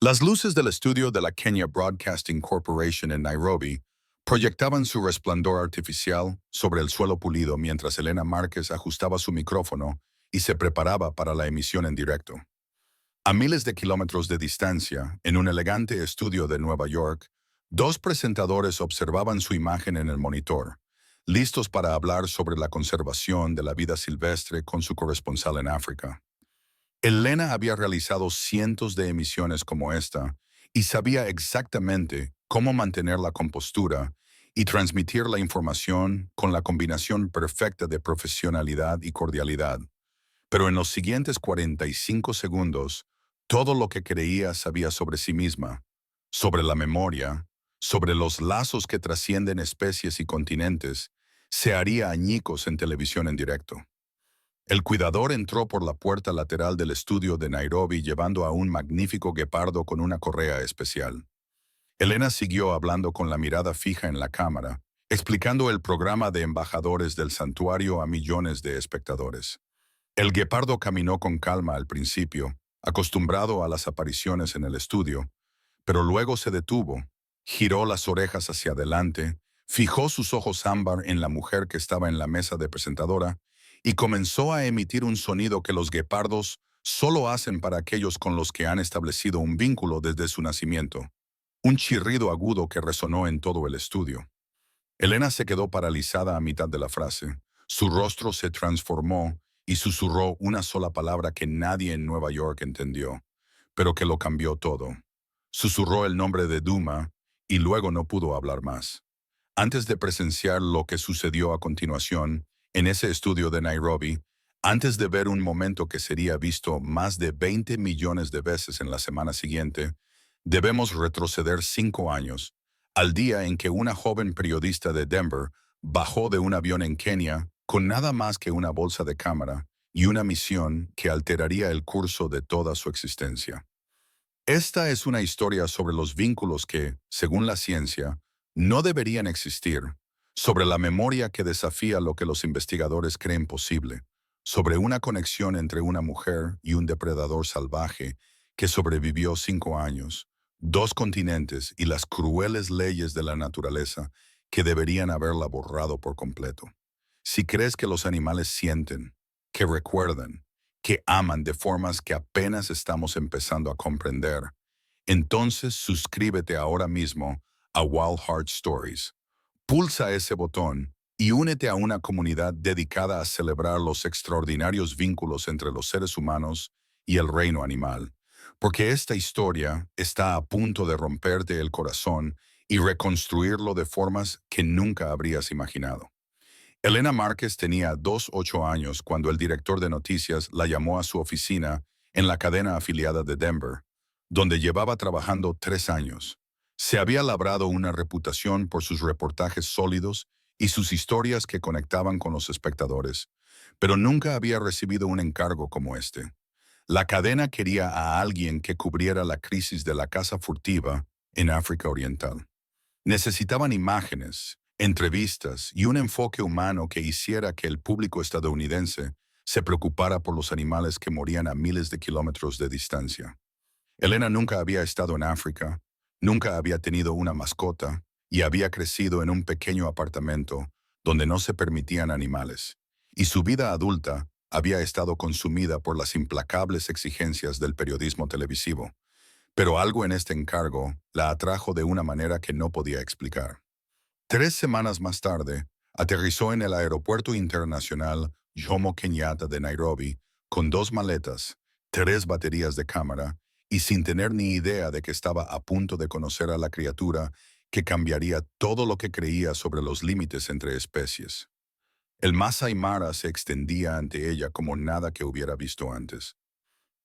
Las luces del estudio de la Kenya Broadcasting Corporation en Nairobi proyectaban su resplandor artificial sobre el suelo pulido mientras Elena Márquez ajustaba su micrófono y se preparaba para la emisión en directo. A miles de kilómetros de distancia, en un elegante estudio de Nueva York, dos presentadores observaban su imagen en el monitor, listos para hablar sobre la conservación de la vida silvestre con su corresponsal en África. Elena había realizado cientos de emisiones como esta y sabía exactamente cómo mantener la compostura y transmitir la información con la combinación perfecta de profesionalidad y cordialidad. Pero en los siguientes 45 segundos, todo lo que creía sabía sobre sí misma, sobre la memoria, sobre los lazos que trascienden especies y continentes, se haría añicos en televisión en directo. El cuidador entró por la puerta lateral del estudio de Nairobi llevando a un magnífico guepardo con una correa especial. Elena siguió hablando con la mirada fija en la cámara, explicando el programa de embajadores del santuario a millones de espectadores. El guepardo caminó con calma al principio, acostumbrado a las apariciones en el estudio, pero luego se detuvo, giró las orejas hacia adelante, fijó sus ojos ámbar en la mujer que estaba en la mesa de presentadora y comenzó a emitir un sonido que los guepardos solo hacen para aquellos con los que han establecido un vínculo desde su nacimiento. Un chirrido agudo que resonó en todo el estudio. Elena se quedó paralizada a mitad de la frase. Su rostro se transformó y susurró una sola palabra que nadie en Nueva York entendió, pero que lo cambió todo. Susurró el nombre de Duma y luego no pudo hablar más. Antes de presenciar lo que sucedió a continuación, en ese estudio de Nairobi, antes de ver un momento que sería visto más de 20 millones de veces en la semana siguiente, debemos retroceder 5 años, al día en que una joven periodista de Denver bajó de un avión en Kenia con nada más que una bolsa de cámara y una misión que alteraría el curso de toda su existencia. Esta es una historia sobre los vínculos que, según la ciencia, no deberían existir, sobre la memoria que desafía lo que los investigadores creen posible, sobre una conexión entre una mujer y un depredador salvaje que sobrevivió 5 años, 2 continentes y las crueles leyes de la naturaleza que deberían haberla borrado por completo. Si crees que los animales sienten, que recuerdan, que aman de formas que apenas estamos empezando a comprender, entonces suscríbete ahora mismo a Wild Heart Stories. Pulsa ese botón y únete a una comunidad dedicada a celebrar los extraordinarios vínculos entre los seres humanos y el reino animal, porque esta historia está a punto de romperte el corazón y reconstruirlo de formas que nunca habrías imaginado. Elena Márquez tenía 28 años cuando el director de noticias la llamó a su oficina en la cadena afiliada de Denver, donde llevaba trabajando 3 años. Se había labrado una reputación por sus reportajes sólidos y sus historias que conectaban con los espectadores, pero nunca había recibido un encargo como este. La cadena quería a alguien que cubriera la crisis de la caza furtiva en África Oriental. Necesitaban imágenes, entrevistas y un enfoque humano que hiciera que el público estadounidense se preocupara por los animales que morían a miles de kilómetros de distancia. Elena nunca había estado en África, nunca había tenido una mascota y había crecido en un pequeño apartamento donde no se permitían animales, y su vida adulta había estado consumida por las implacables exigencias del periodismo televisivo. Pero algo en este encargo la atrajo de una manera que no podía explicar. 3 semanas más tarde, aterrizó en el Aeropuerto Internacional Jomo Kenyatta de Nairobi con 2 maletas, 3 baterías de cámara y sin tener ni idea de que estaba a punto de conocer a la criatura que cambiaría todo lo que creía sobre los límites entre especies. El Masai Mara se extendía ante ella como nada que hubiera visto antes.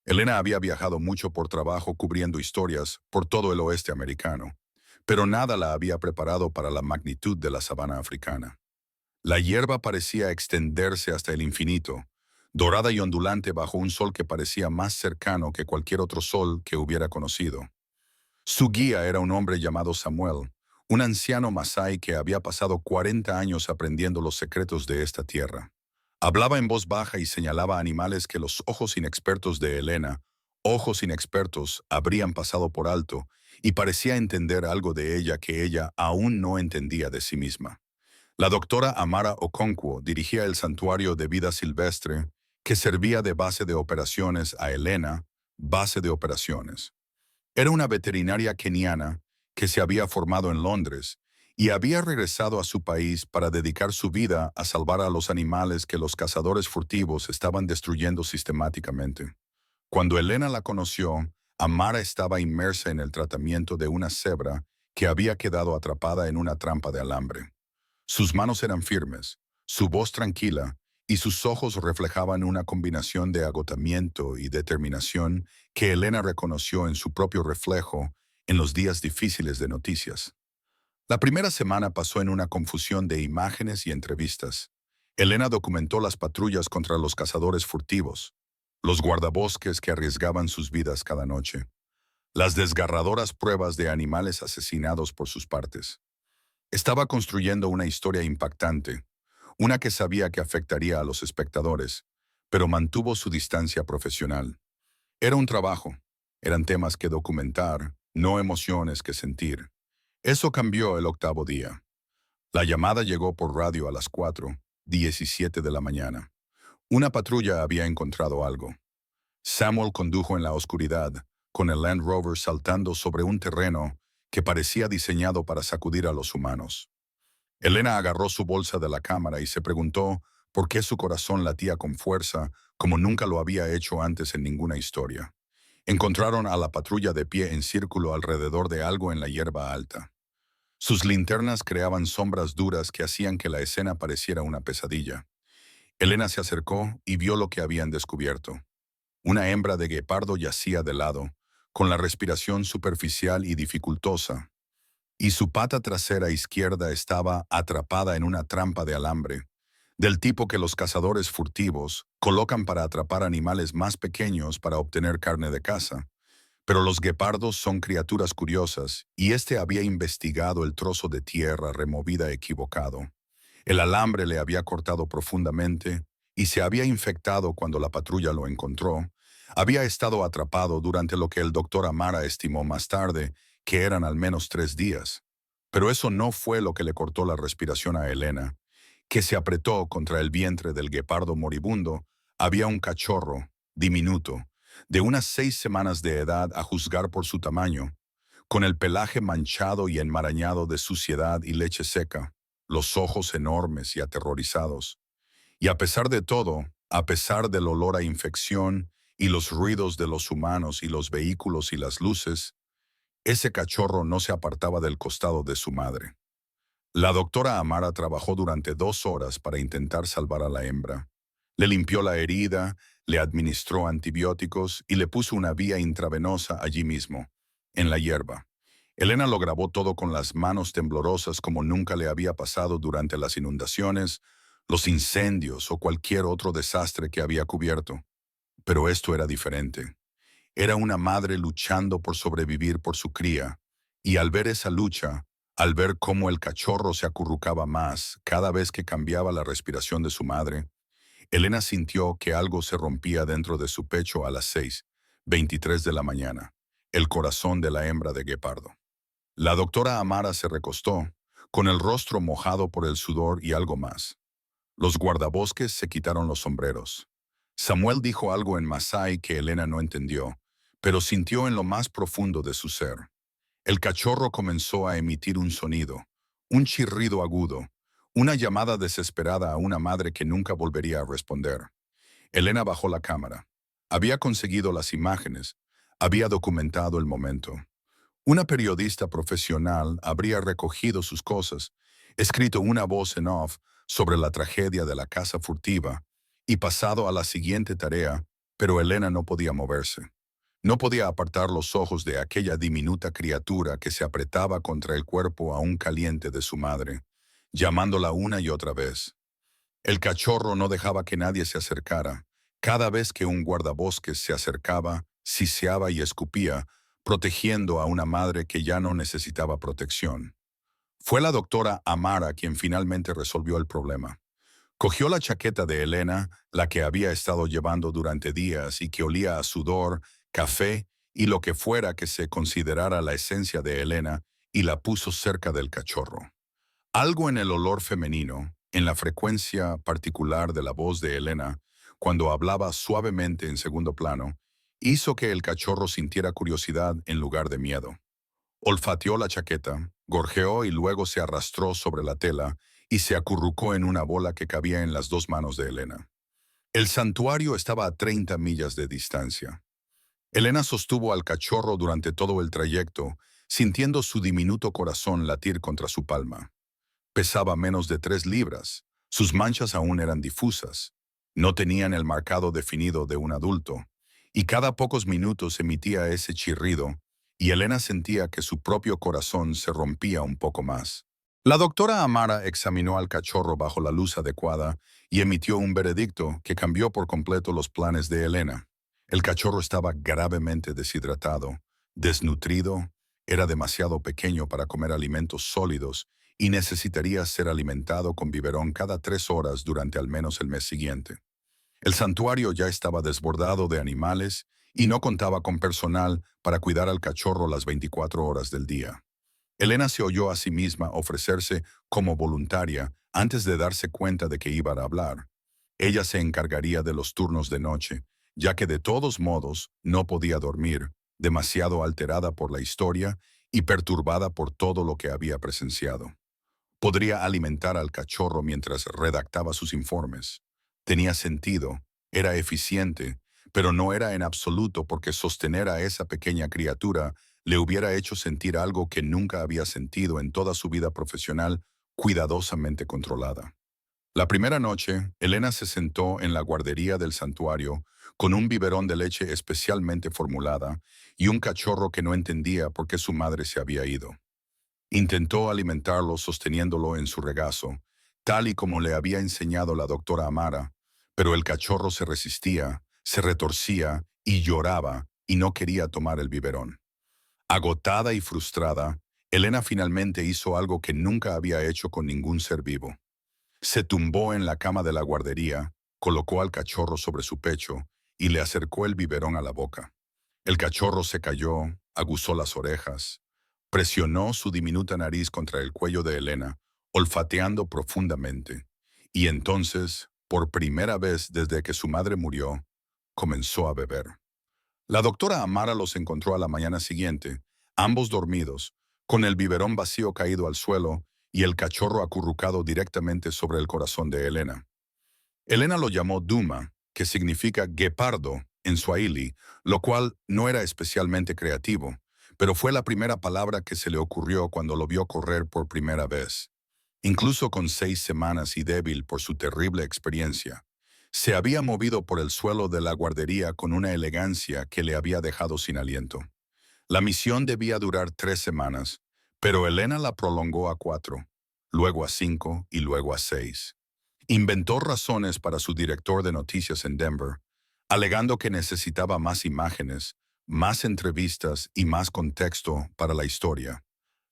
Elena había viajado mucho por trabajo cubriendo historias por todo el oeste americano, pero nada la había preparado para la magnitud de la sabana africana. La hierba parecía extenderse hasta el infinito, dorada y ondulante bajo un sol que parecía más cercano que cualquier otro sol que hubiera conocido. Su guía era un hombre llamado Samuel, un anciano masái que había pasado 40 años aprendiendo los secretos de esta tierra. Hablaba en voz baja y señalaba animales que los ojos inexpertos de Elena Ojos inexpertos habrían pasado por alto y parecía entender algo de ella que ella aún no entendía de sí misma. La doctora Amara Okonkwo dirigía el santuario de vida silvestre que servía de base de operaciones a Elena, base de operaciones. Era una veterinaria keniana que se había formado en Londres y había regresado a su país para dedicar su vida a salvar a los animales que los cazadores furtivos estaban destruyendo sistemáticamente. Cuando Elena la conoció, Amara estaba inmersa en el tratamiento de una cebra que había quedado atrapada en una trampa de alambre. Sus manos eran firmes, su voz tranquila, y sus ojos reflejaban una combinación de agotamiento y determinación que Elena reconoció en su propio reflejo en los días difíciles de noticias. La primera semana pasó en una confusión de imágenes y entrevistas. Elena documentó las patrullas contra los cazadores furtivos, los guardabosques que arriesgaban sus vidas cada noche, las desgarradoras pruebas de animales asesinados por sus partes. Estaba construyendo una historia impactante, una que sabía que afectaría a los espectadores, pero mantuvo su distancia profesional. Era un trabajo, eran temas que documentar, no emociones que sentir. Eso cambió el octavo día. La llamada llegó por radio a las 4:17 de la mañana. Una patrulla había encontrado algo. Samuel condujo en la oscuridad, con el Land Rover saltando sobre un terreno que parecía diseñado para sacudir a los humanos. Elena agarró su bolsa de la cámara y se preguntó por qué su corazón latía con fuerza como nunca lo había hecho antes en ninguna historia. Encontraron a la patrulla de pie en círculo alrededor de algo en la hierba alta. Sus linternas creaban sombras duras que hacían que la escena pareciera una pesadilla. Elena se acercó y vio lo que habían descubierto. Una hembra de guepardo yacía de lado, con la respiración superficial y dificultosa, y su pata trasera izquierda estaba atrapada en una trampa de alambre, del tipo que los cazadores furtivos colocan para atrapar animales más pequeños para obtener carne de caza. Pero los guepardos son criaturas curiosas, y este había investigado el trozo de tierra removida equivocado. El alambre le había cortado profundamente y se había infectado cuando la patrulla lo encontró. Había estado atrapado durante lo que el doctor Amara estimó más tarde que eran al menos 3 días. Pero eso no fue lo que le cortó la respiración a Elena, que se apretó contra el vientre del guepardo moribundo. Había un cachorro, diminuto, de unas 6 semanas de edad a juzgar por su tamaño, con el pelaje manchado y enmarañado de suciedad y leche seca, los ojos enormes y aterrorizados. Y a pesar de todo, a pesar del olor a infección y los ruidos de los humanos y los vehículos y las luces, ese cachorro no se apartaba del costado de su madre. La doctora Amara trabajó durante 2 horas para intentar salvar a la hembra. Le limpió la herida, le administró antibióticos y le puso una vía intravenosa allí mismo, en la hierba. Elena lo grabó todo con las manos temblorosas como nunca le había pasado durante las inundaciones, los incendios o cualquier otro desastre que había cubierto. Pero esto era diferente. Era una madre luchando por sobrevivir por su cría, y al ver esa lucha, al ver cómo el cachorro se acurrucaba más cada vez que cambiaba la respiración de su madre, Elena sintió que algo se rompía dentro de su pecho a las 6:23 de la mañana, el corazón de la hembra de guepardo. La doctora Amara se recostó, con el rostro mojado por el sudor y algo más. Los guardabosques se quitaron los sombreros. Samuel dijo algo en masái que Elena no entendió, pero sintió en lo más profundo de su ser. El cachorro comenzó a emitir un sonido, un chirrido agudo, una llamada desesperada a una madre que nunca volvería a responder. Elena bajó la cámara. Había conseguido las imágenes, había documentado el momento. Una periodista profesional habría recogido sus cosas, escrito una voz en off sobre la tragedia de la caza furtiva y pasado a la siguiente tarea, pero Elena no podía moverse. No podía apartar los ojos de aquella diminuta criatura que se apretaba contra el cuerpo aún caliente de su madre, llamándola una y otra vez. El cachorro no dejaba que nadie se acercara. Cada vez que un guardabosques se acercaba, siseaba y escupía, protegiendo a una madre que ya no necesitaba protección. Fue la doctora Amara quien finalmente resolvió el problema. Cogió la chaqueta de Elena, la que había estado llevando durante días y que olía a sudor, café y lo que fuera que se considerara la esencia de Elena y la puso cerca del cachorro. Algo en el olor femenino, en la frecuencia particular de la voz de Elena, cuando hablaba suavemente en segundo plano, hizo que el cachorro sintiera curiosidad en lugar de miedo. Olfateó la chaqueta, gorjeó y luego se arrastró sobre la tela y se acurrucó en una bola que cabía en las dos manos de Elena. El santuario estaba a 30 millas de distancia. Elena sostuvo al cachorro durante todo el trayecto, sintiendo su diminuto corazón latir contra su palma. Pesaba menos de 3 libras, sus manchas aún eran difusas, no tenían el marcado definido de un adulto, y cada pocos minutos emitía ese chirrido, y Elena sentía que su propio corazón se rompía un poco más. La doctora Amara examinó al cachorro bajo la luz adecuada y emitió un veredicto que cambió por completo los planes de Elena. El cachorro estaba gravemente deshidratado, desnutrido, era demasiado pequeño para comer alimentos sólidos y necesitaría ser alimentado con biberón cada 3 horas durante al menos el mes siguiente. El santuario ya estaba desbordado de animales y no contaba con personal para cuidar al cachorro las 24 horas del día. Elena se oyó a sí misma ofrecerse como voluntaria antes de darse cuenta de que iba a hablar. Ella se encargaría de los turnos de noche, ya que de todos modos no podía dormir, demasiado alterada por la historia y perturbada por todo lo que había presenciado. Podría alimentar al cachorro mientras redactaba sus informes. Tenía sentido, era eficiente, pero no era en absoluto porque sostener a esa pequeña criatura le hubiera hecho sentir algo que nunca había sentido en toda su vida profesional, cuidadosamente controlada. La primera noche, Elena se sentó en la guardería del santuario con un biberón de leche especialmente formulada y un cachorro que no entendía por qué su madre se había ido. Intentó alimentarlo sosteniéndolo en su regazo, tal y como le había enseñado la doctora Amara, pero el cachorro se resistía, se retorcía y lloraba y no quería tomar el biberón. Agotada y frustrada, Elena finalmente hizo algo que nunca había hecho con ningún ser vivo. Se tumbó en la cama de la guardería, colocó al cachorro sobre su pecho y le acercó el biberón a la boca. El cachorro se cayó, aguzó las orejas, presionó su diminuta nariz contra el cuello de Elena, olfateando profundamente. Y entonces, por primera vez desde que su madre murió, comenzó a beber. La doctora Amara los encontró a la mañana siguiente, ambos dormidos, con el biberón vacío caído al suelo y el cachorro acurrucado directamente sobre el corazón de Elena. Elena lo llamó Duma, que significa guepardo en swahili, lo cual no era especialmente creativo, pero fue la primera palabra que se le ocurrió cuando lo vio correr por primera vez. Incluso con 6 semanas y débil por su terrible experiencia, se había movido por el suelo de la guardería con una elegancia que le había dejado sin aliento. La misión debía durar 3 semanas, pero Elena la prolongó a 4, luego a 5 y luego a 6. Inventó razones para su director de noticias en Denver, alegando que necesitaba más imágenes, más entrevistas y más contexto para la historia.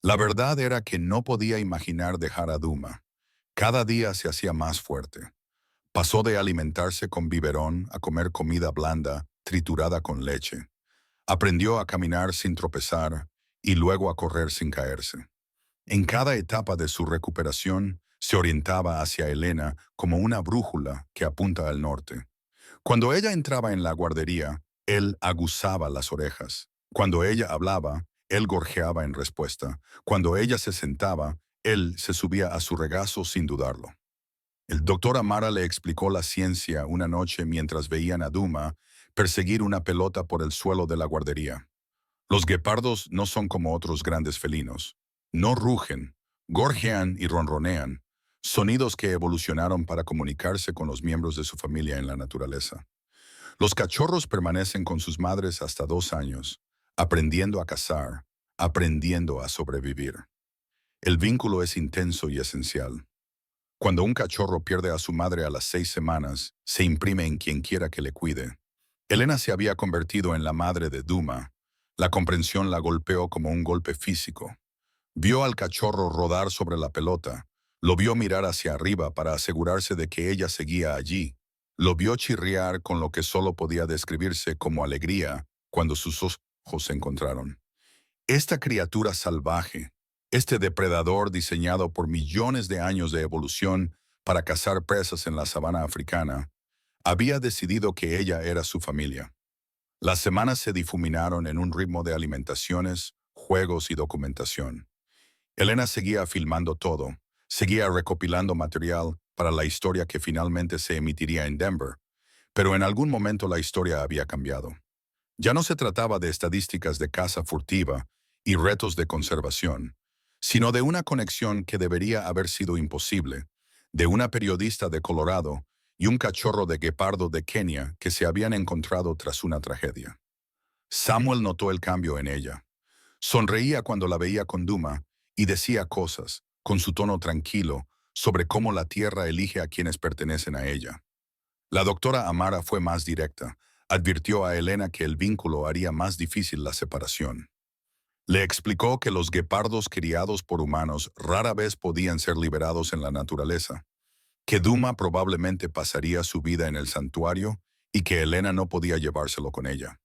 La verdad era que no podía imaginar dejar a Duma. Cada día se hacía más fuerte. Pasó de alimentarse con biberón a comer comida blanda, triturada con leche. Aprendió a caminar sin tropezar y luego a correr sin caerse. En cada etapa de su recuperación, se orientaba hacia Elena como una brújula que apunta al norte. Cuando ella entraba en la guardería, él aguzaba las orejas. Cuando ella hablaba, él gorjeaba en respuesta. Cuando ella se sentaba, él se subía a su regazo sin dudarlo. El doctor Amara le explicó la ciencia una noche mientras veían a Duma perseguir una pelota por el suelo de la guardería. Los guepardos no son como otros grandes felinos. No rugen, gorjean y ronronean, sonidos que evolucionaron para comunicarse con los miembros de su familia en la naturaleza. Los cachorros permanecen con sus madres hasta 2 años, aprendiendo a cazar, aprendiendo a sobrevivir. El vínculo es intenso y esencial. Cuando un cachorro pierde a su madre a las 6 semanas, se imprime en quien quiera que le cuide. Elena se había convertido en la madre de Duma. La comprensión la golpeó como un golpe físico. Vio al cachorro rodar sobre la pelota. Lo vio mirar hacia arriba para asegurarse de que ella seguía allí. Lo vio chirriar con lo que solo podía describirse como alegría cuando sus ojos se encontraron. Esta criatura salvaje, este depredador diseñado por millones de años de evolución para cazar presas en la sabana africana, había decidido que ella era su familia. Las semanas se difuminaron en un ritmo de alimentaciones, juegos y documentación. Elena seguía filmando todo, seguía recopilando material para la historia que finalmente se emitiría en Denver, pero en algún momento la historia había cambiado. Ya no se trataba de estadísticas de caza furtiva y retos de conservación, sino de una conexión que debería haber sido imposible, de una periodista de Colorado y un cachorro de guepardo de Kenia que se habían encontrado tras una tragedia. Samuel notó el cambio en ella. Sonreía cuando la veía con Duma y decía cosas, con su tono tranquilo, sobre cómo la tierra elige a quienes pertenecen a ella. La doctora Amara fue más directa. Advirtió a Elena que el vínculo haría más difícil la separación. Le explicó que los guepardos criados por humanos rara vez podían ser liberados en la naturaleza, que Duma probablemente pasaría su vida en el santuario y que Elena no podía llevárselo con ella.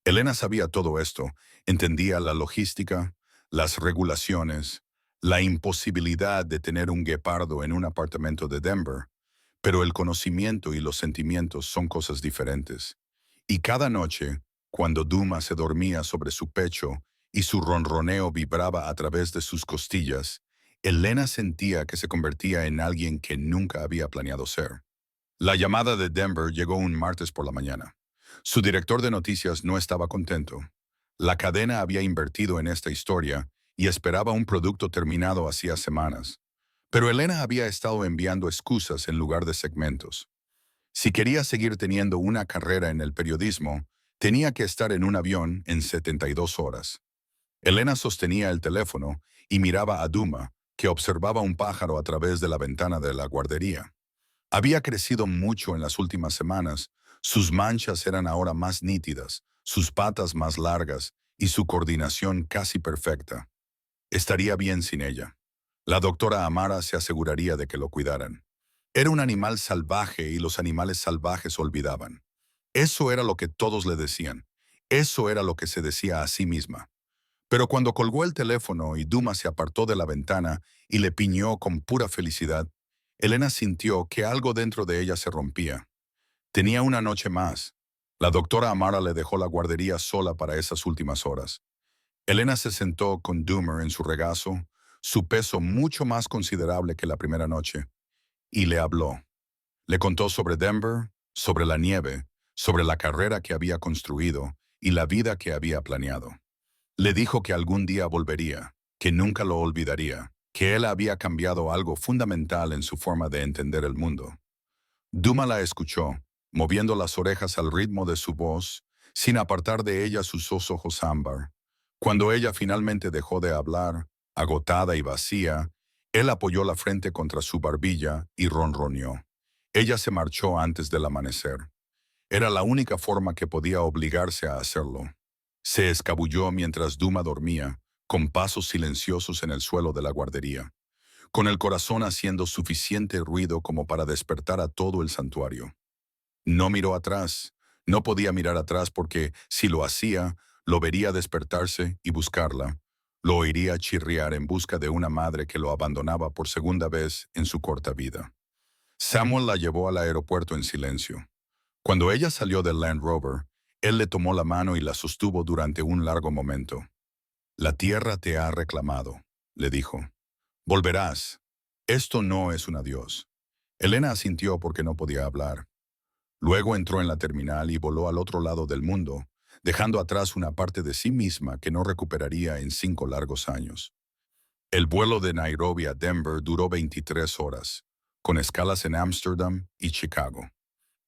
Elena sabía todo esto, entendía la logística, las regulaciones, la imposibilidad de tener un guepardo en un apartamento de Denver, pero el conocimiento y los sentimientos son cosas diferentes. Y cada noche, cuando Duma se dormía sobre su pecho y su ronroneo vibraba a través de sus costillas, Elena sentía que se convertía en alguien que nunca había planeado ser. La llamada de Denver llegó un martes por la mañana. Su director de noticias no estaba contento. La cadena había invertido en esta historia y esperaba un producto terminado hacía semanas. Pero Elena había estado enviando excusas en lugar de segmentos. Si quería seguir teniendo una carrera en el periodismo, tenía que estar en un avión en 72 horas. Elena sostenía el teléfono y miraba a Duma, que observaba un pájaro a través de la ventana de la guardería. Había crecido mucho en las últimas semanas, sus manchas eran ahora más nítidas, sus patas más largas y su coordinación casi perfecta. Estaría bien sin ella. La doctora Amara se aseguraría de que lo cuidaran. Era un animal salvaje y los animales salvajes olvidaban. Eso era lo que todos le decían. Eso era lo que se decía a sí misma. Pero cuando colgó el teléfono y Duma se apartó de la ventana y le piñó con pura felicidad, Elena sintió que algo dentro de ella se rompía. Tenía una noche más. La doctora Amara le dejó la guardería sola para esas últimas horas. Elena se sentó con Doomer en su regazo, su peso mucho más considerable que la primera noche, y le habló. Le contó sobre Denver, sobre la nieve, sobre la carrera que había construido y la vida que había planeado. Le dijo que algún día volvería, que nunca lo olvidaría, que él había cambiado algo fundamental en su forma de entender el mundo. Duma la escuchó, moviendo las orejas al ritmo de su voz, sin apartar de ella sus dos ojos ámbar. Cuando ella finalmente dejó de hablar, agotada y vacía, él apoyó la frente contra su barbilla y ronroneó. Ella se marchó antes del amanecer. Era la única forma que podía obligarse a hacerlo. Se escabulló mientras Duma dormía, con pasos silenciosos en el suelo de la guardería, con el corazón haciendo suficiente ruido como para despertar a todo el santuario. No miró atrás. No podía mirar atrás porque, si lo hacía, lo vería despertarse y buscarla. Lo oiría chirriar en busca de una madre que lo abandonaba por segunda vez en su corta vida. Samuel la llevó al aeropuerto en silencio. Cuando ella salió del Land Rover, él le tomó la mano y la sostuvo durante un largo momento. «La tierra te ha reclamado», le dijo. «Volverás. Esto no es un adiós». Elena asintió porque no podía hablar. Luego entró en la terminal y voló al otro lado del mundo, dejando atrás una parte de sí misma que no recuperaría en 5 largos años. El vuelo de Nairobi a Denver duró 23 horas, con escalas en Ámsterdam y Chicago.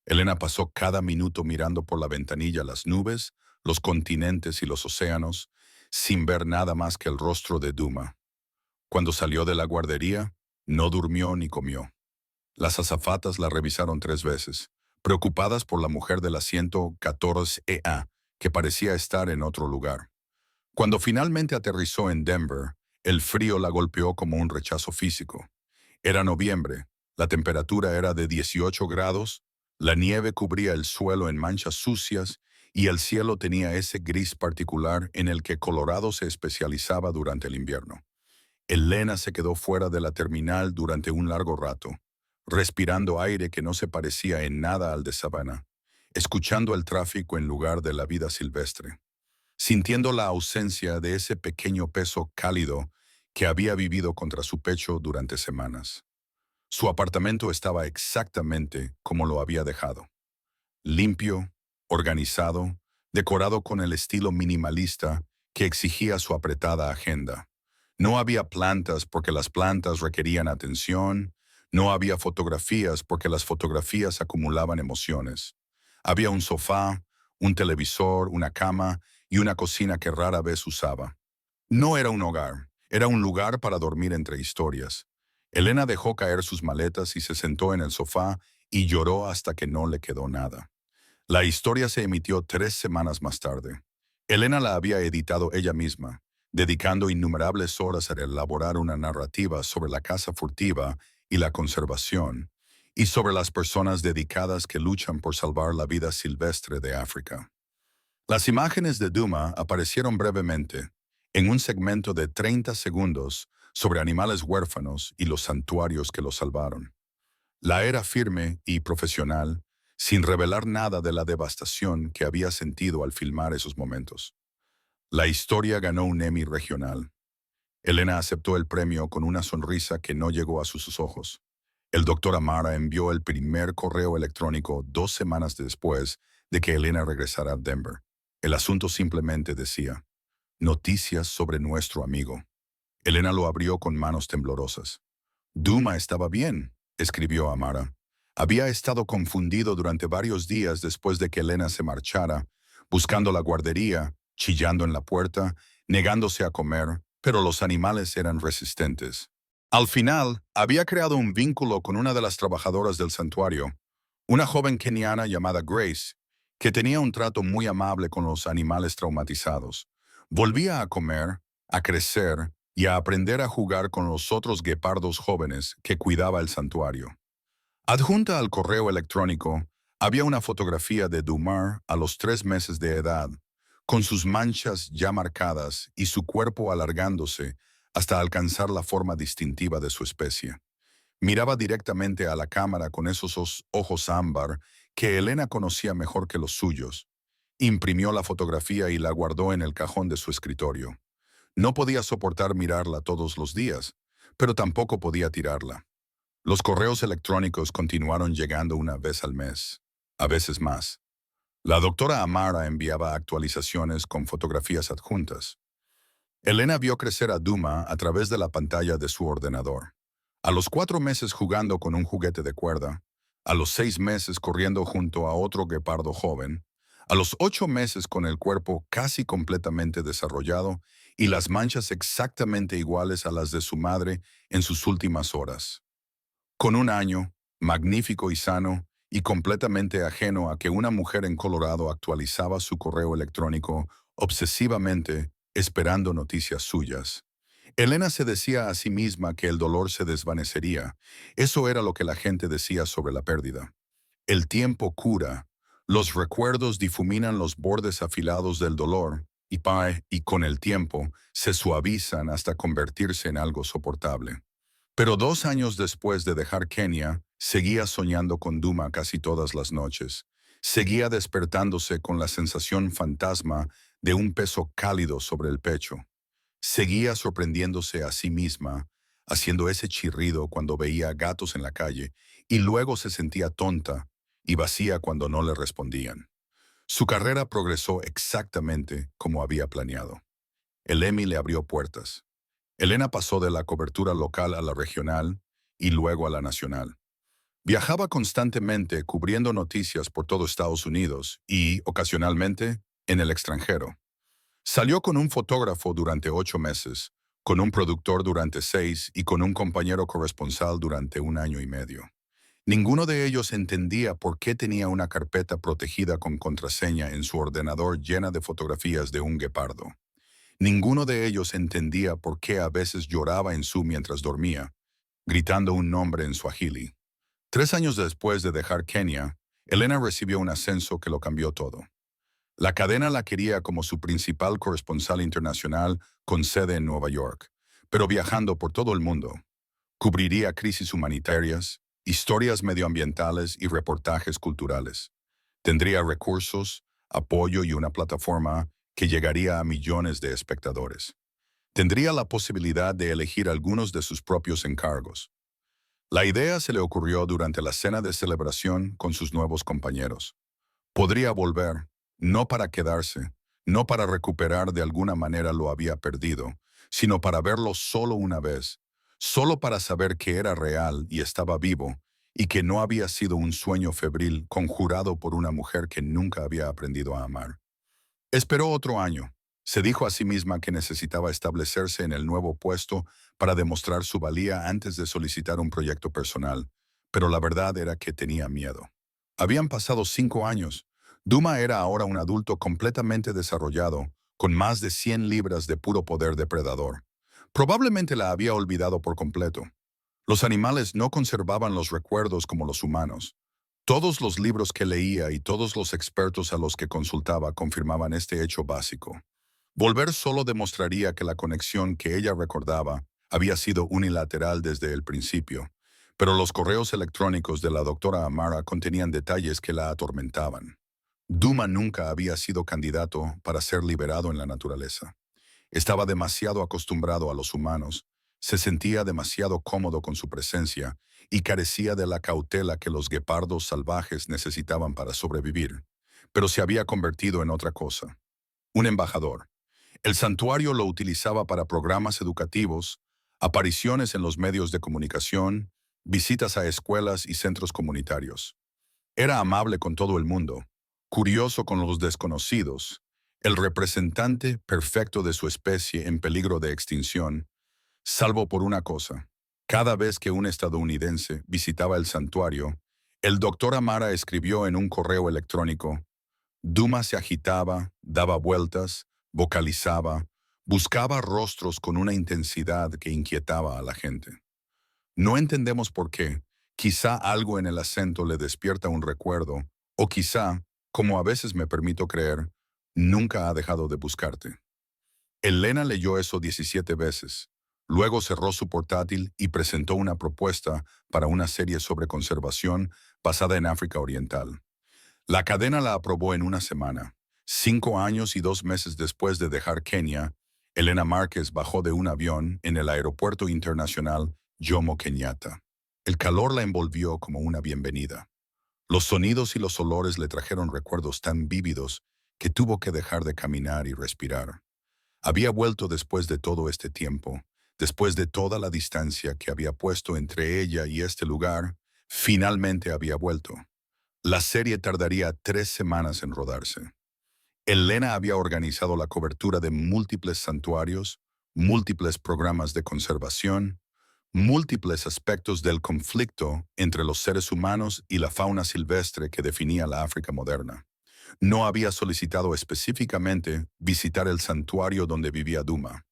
Elena pasó cada minuto mirando por la ventanilla las nubes, los continentes y los océanos, sin ver nada más que el rostro de Duma. Cuando salió de la guardería, no durmió ni comió. Las azafatas la revisaron 3 veces, preocupadas por la mujer del asiento 14EA, que parecía estar en otro lugar. Cuando finalmente aterrizó en Denver, el frío la golpeó como un rechazo físico. Era noviembre, la temperatura era de 18 grados, la nieve cubría el suelo en manchas sucias y el cielo tenía ese gris particular en el que Colorado se especializaba durante el invierno. Elena se quedó fuera de la terminal durante un largo rato, respirando aire que no se parecía en nada al de Savannah, escuchando el tráfico en lugar de la vida silvestre, sintiendo la ausencia de ese pequeño peso cálido que había vivido contra su pecho durante semanas. Su apartamento estaba exactamente como lo había dejado. Limpio, organizado, decorado con el estilo minimalista que exigía su apretada agenda. No había plantas porque las plantas requerían atención, no había fotografías porque las fotografías acumulaban emociones. Había un sofá, un televisor, una cama y una cocina que rara vez usaba. No era un hogar, era un lugar para dormir entre historias. Elena dejó caer sus maletas y se sentó en el sofá y lloró hasta que no le quedó nada. La historia se emitió 3 semanas más tarde. Elena la había editado ella misma, dedicando innumerables horas a elaborar una narrativa sobre la caza furtiva y la conservación, y sobre las personas dedicadas que luchan por salvar la vida silvestre de África. Las imágenes de Duma aparecieron brevemente, en un segmento de 30 segundos sobre animales huérfanos y los santuarios que los salvaron. La era firme y profesional, sin revelar nada de la devastación que había sentido al filmar esos momentos. La historia ganó un Emmy regional. Elena aceptó el premio con una sonrisa que no llegó a sus ojos. El doctor Amara envió el primer correo electrónico 2 semanas después de que Elena regresara a Denver. El asunto simplemente decía, noticias sobre nuestro amigo. Elena lo abrió con manos temblorosas. Duma estaba bien, escribió Amara. Había estado confundido durante varios días después de que Elena se marchara, buscando la guardería, chillando en la puerta, negándose a comer, pero los animales eran resistentes. Al final, había creado un vínculo con una de las trabajadoras del santuario, una joven keniana llamada Grace, que tenía un trato muy amable con los animales traumatizados. Volvía a comer, a crecer y a aprender a jugar con los otros guepardos jóvenes que cuidaba el santuario. Adjunta al correo electrónico, había una fotografía de Dumar a los 3 meses de edad, con sus manchas ya marcadas y su cuerpo alargándose hasta alcanzar la forma distintiva de su especie. Miraba directamente a la cámara con esos ojos ámbar que Elena conocía mejor que los suyos. Imprimió la fotografía y la guardó en el cajón de su escritorio. No podía soportar mirarla todos los días, pero tampoco podía tirarla. Los correos electrónicos continuaron llegando una vez al mes, a veces más. La doctora Amara enviaba actualizaciones con fotografías adjuntas. Elena vio crecer a Duma a través de la pantalla de su ordenador. A los 4 meses jugando con un juguete de cuerda, a los 6 meses corriendo junto a otro guepardo joven, a los 8 meses con el cuerpo casi completamente desarrollado y las manchas exactamente iguales a las de su madre en sus últimas horas. Con un año, magnífico y sano, y completamente ajeno a que una mujer en Colorado actualizaba su correo electrónico obsesivamente, esperando noticias suyas. Elena se decía a sí misma que el dolor se desvanecería. Eso era lo que la gente decía sobre la pérdida. El tiempo cura. Los recuerdos difuminan los bordes afilados del dolor y con el tiempo se suavizan hasta convertirse en algo soportable. Pero 2 años después de dejar Kenia, seguía soñando con Duma casi todas las noches. Seguía despertándose con la sensación fantasma de un peso cálido sobre el pecho. Seguía sorprendiéndose a sí misma, haciendo ese chirrido cuando veía gatos en la calle, y luego se sentía tonta y vacía cuando no le respondían. Su carrera progresó exactamente como había planeado. El Emmy le abrió puertas. Elena pasó de la cobertura local a la regional y luego a la nacional. Viajaba constantemente cubriendo noticias por todo Estados Unidos y, ocasionalmente, en el extranjero. Salió con un fotógrafo durante 8 meses, con un productor durante 6 y con un compañero corresponsal durante 1 año y medio. Ninguno de ellos entendía por qué tenía una carpeta protegida con contraseña en su ordenador llena de fotografías de un guepardo. Ninguno de ellos entendía por qué a veces lloraba en su mientras dormía, gritando un nombre en suajili. 3 años después de dejar Kenia, Elena recibió un ascenso que lo cambió todo. La cadena la quería como su principal corresponsal internacional con sede en Nueva York, pero viajando por todo el mundo. Cubriría crisis humanitarias, historias medioambientales y reportajes culturales. Tendría recursos, apoyo y una plataforma que llegaría a millones de espectadores. Tendría la posibilidad de elegir algunos de sus propios encargos. La idea se le ocurrió durante la cena de celebración con sus nuevos compañeros. Podría volver, no para quedarse, no para recuperar de alguna manera lo había perdido, sino para verlo solo una vez, solo para saber que era real y estaba vivo, y que no había sido un sueño febril conjurado por una mujer que nunca había aprendido a amar. Esperó otro año. Se dijo a sí misma que necesitaba establecerse en el nuevo puesto para demostrar su valía antes de solicitar un proyecto personal, pero la verdad era que tenía miedo. Habían pasado 5 años. Duma era ahora un adulto completamente desarrollado, con más de 100 libras de puro poder depredador. Probablemente la había olvidado por completo. Los animales no conservaban los recuerdos como los humanos. Todos los libros que leía y todos los expertos a los que consultaba confirmaban este hecho básico. Volver solo demostraría que la conexión que ella recordaba había sido unilateral desde el principio, pero los correos electrónicos de la doctora Amara contenían detalles que la atormentaban. Duma nunca había sido candidato para ser liberado en la naturaleza. Estaba demasiado acostumbrado a los humanos, se sentía demasiado cómodo con su presencia y carecía de la cautela que los guepardos salvajes necesitaban para sobrevivir, pero se había convertido en otra cosa, un embajador. El santuario lo utilizaba para programas educativos, apariciones en los medios de comunicación, visitas a escuelas y centros comunitarios. Era amable con todo el mundo, curioso con los desconocidos, el representante perfecto de su especie en peligro de extinción, salvo por una cosa. Cada vez que un estadounidense visitaba el santuario, el doctor Amara escribió en un correo electrónico: Duma se agitaba, daba vueltas, vocalizaba, buscaba rostros con una intensidad que inquietaba a la gente. No entendemos por qué. Quizá algo en el acento le despierta un recuerdo, o quizá, como a veces me permito creer, nunca ha dejado de buscarte. Elena leyó eso 17 veces. Luego cerró su portátil y presentó una propuesta para una serie sobre conservación basada en África Oriental. La cadena la aprobó en una semana. 5 años y 2 meses después de dejar Kenia, Elena Márquez bajó de un avión en el Aeropuerto Internacional Jomo Kenyatta. El calor la envolvió como una bienvenida. Los sonidos y los olores le trajeron recuerdos tan vívidos que tuvo que dejar de caminar y respirar. Había vuelto después de todo este tiempo, después de toda la distancia que había puesto entre ella y este lugar, finalmente había vuelto. La serie tardaría 3 semanas en rodarse. Elena había organizado la cobertura de múltiples santuarios, múltiples programas de conservación, múltiples aspectos del conflicto entre los seres humanos y la fauna silvestre que definía la África moderna. No había solicitado específicamente visitar el santuario donde vivía Duma.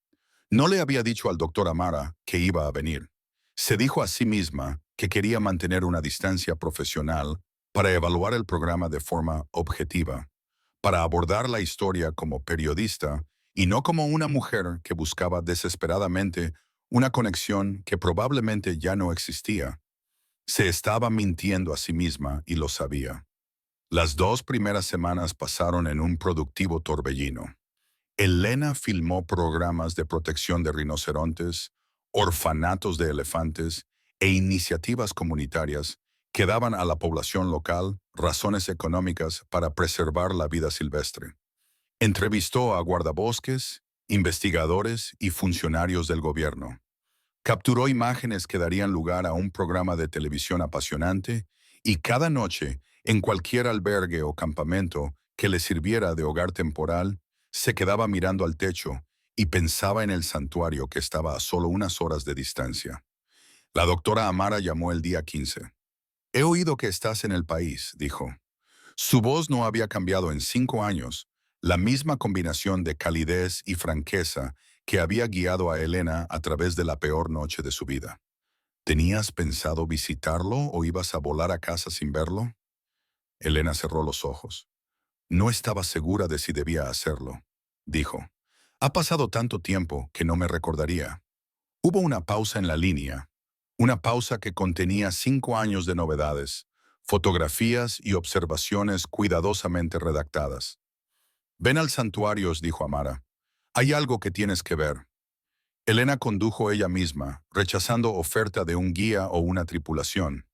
No le había dicho al doctor Amara que iba a venir. Se dijo a sí misma que quería mantener una distancia profesional para evaluar el programa de forma objetiva, para abordar la historia como periodista y no como una mujer que buscaba desesperadamente una conexión que probablemente ya no existía. Se estaba mintiendo a sí misma y lo sabía. Las 2 primeras semanas pasaron en un productivo torbellino. Elena filmó programas de protección de rinocerontes, orfanatos de elefantes e iniciativas comunitarias que daban a la población local razones económicas para preservar la vida silvestre. Entrevistó a guardabosques, investigadores y funcionarios del gobierno. Capturó imágenes que darían lugar a un programa de televisión apasionante y cada noche, en cualquier albergue o campamento que le sirviera de hogar temporal, se quedaba mirando al techo y pensaba en el santuario que estaba a solo unas horas de distancia. La doctora Amara llamó el día 15. He oído que estás en el país, dijo. Su voz no había cambiado en 5 años, la misma combinación de calidez y franqueza que había guiado a Elena a través de la peor noche de su vida. ¿Tenías pensado visitarlo o ibas a volar a casa sin verlo? Elena cerró los ojos. No estaba segura de si debía hacerlo. Dijo, ha pasado tanto tiempo que no me recordaría. Hubo una pausa en la línea, una pausa que contenía 5 años de novedades, fotografías y observaciones cuidadosamente redactadas. Ven al santuario, os dijo Amara. Hay algo que tienes que ver. Elena condujo ella misma, rechazando oferta de un guía o una tripulación.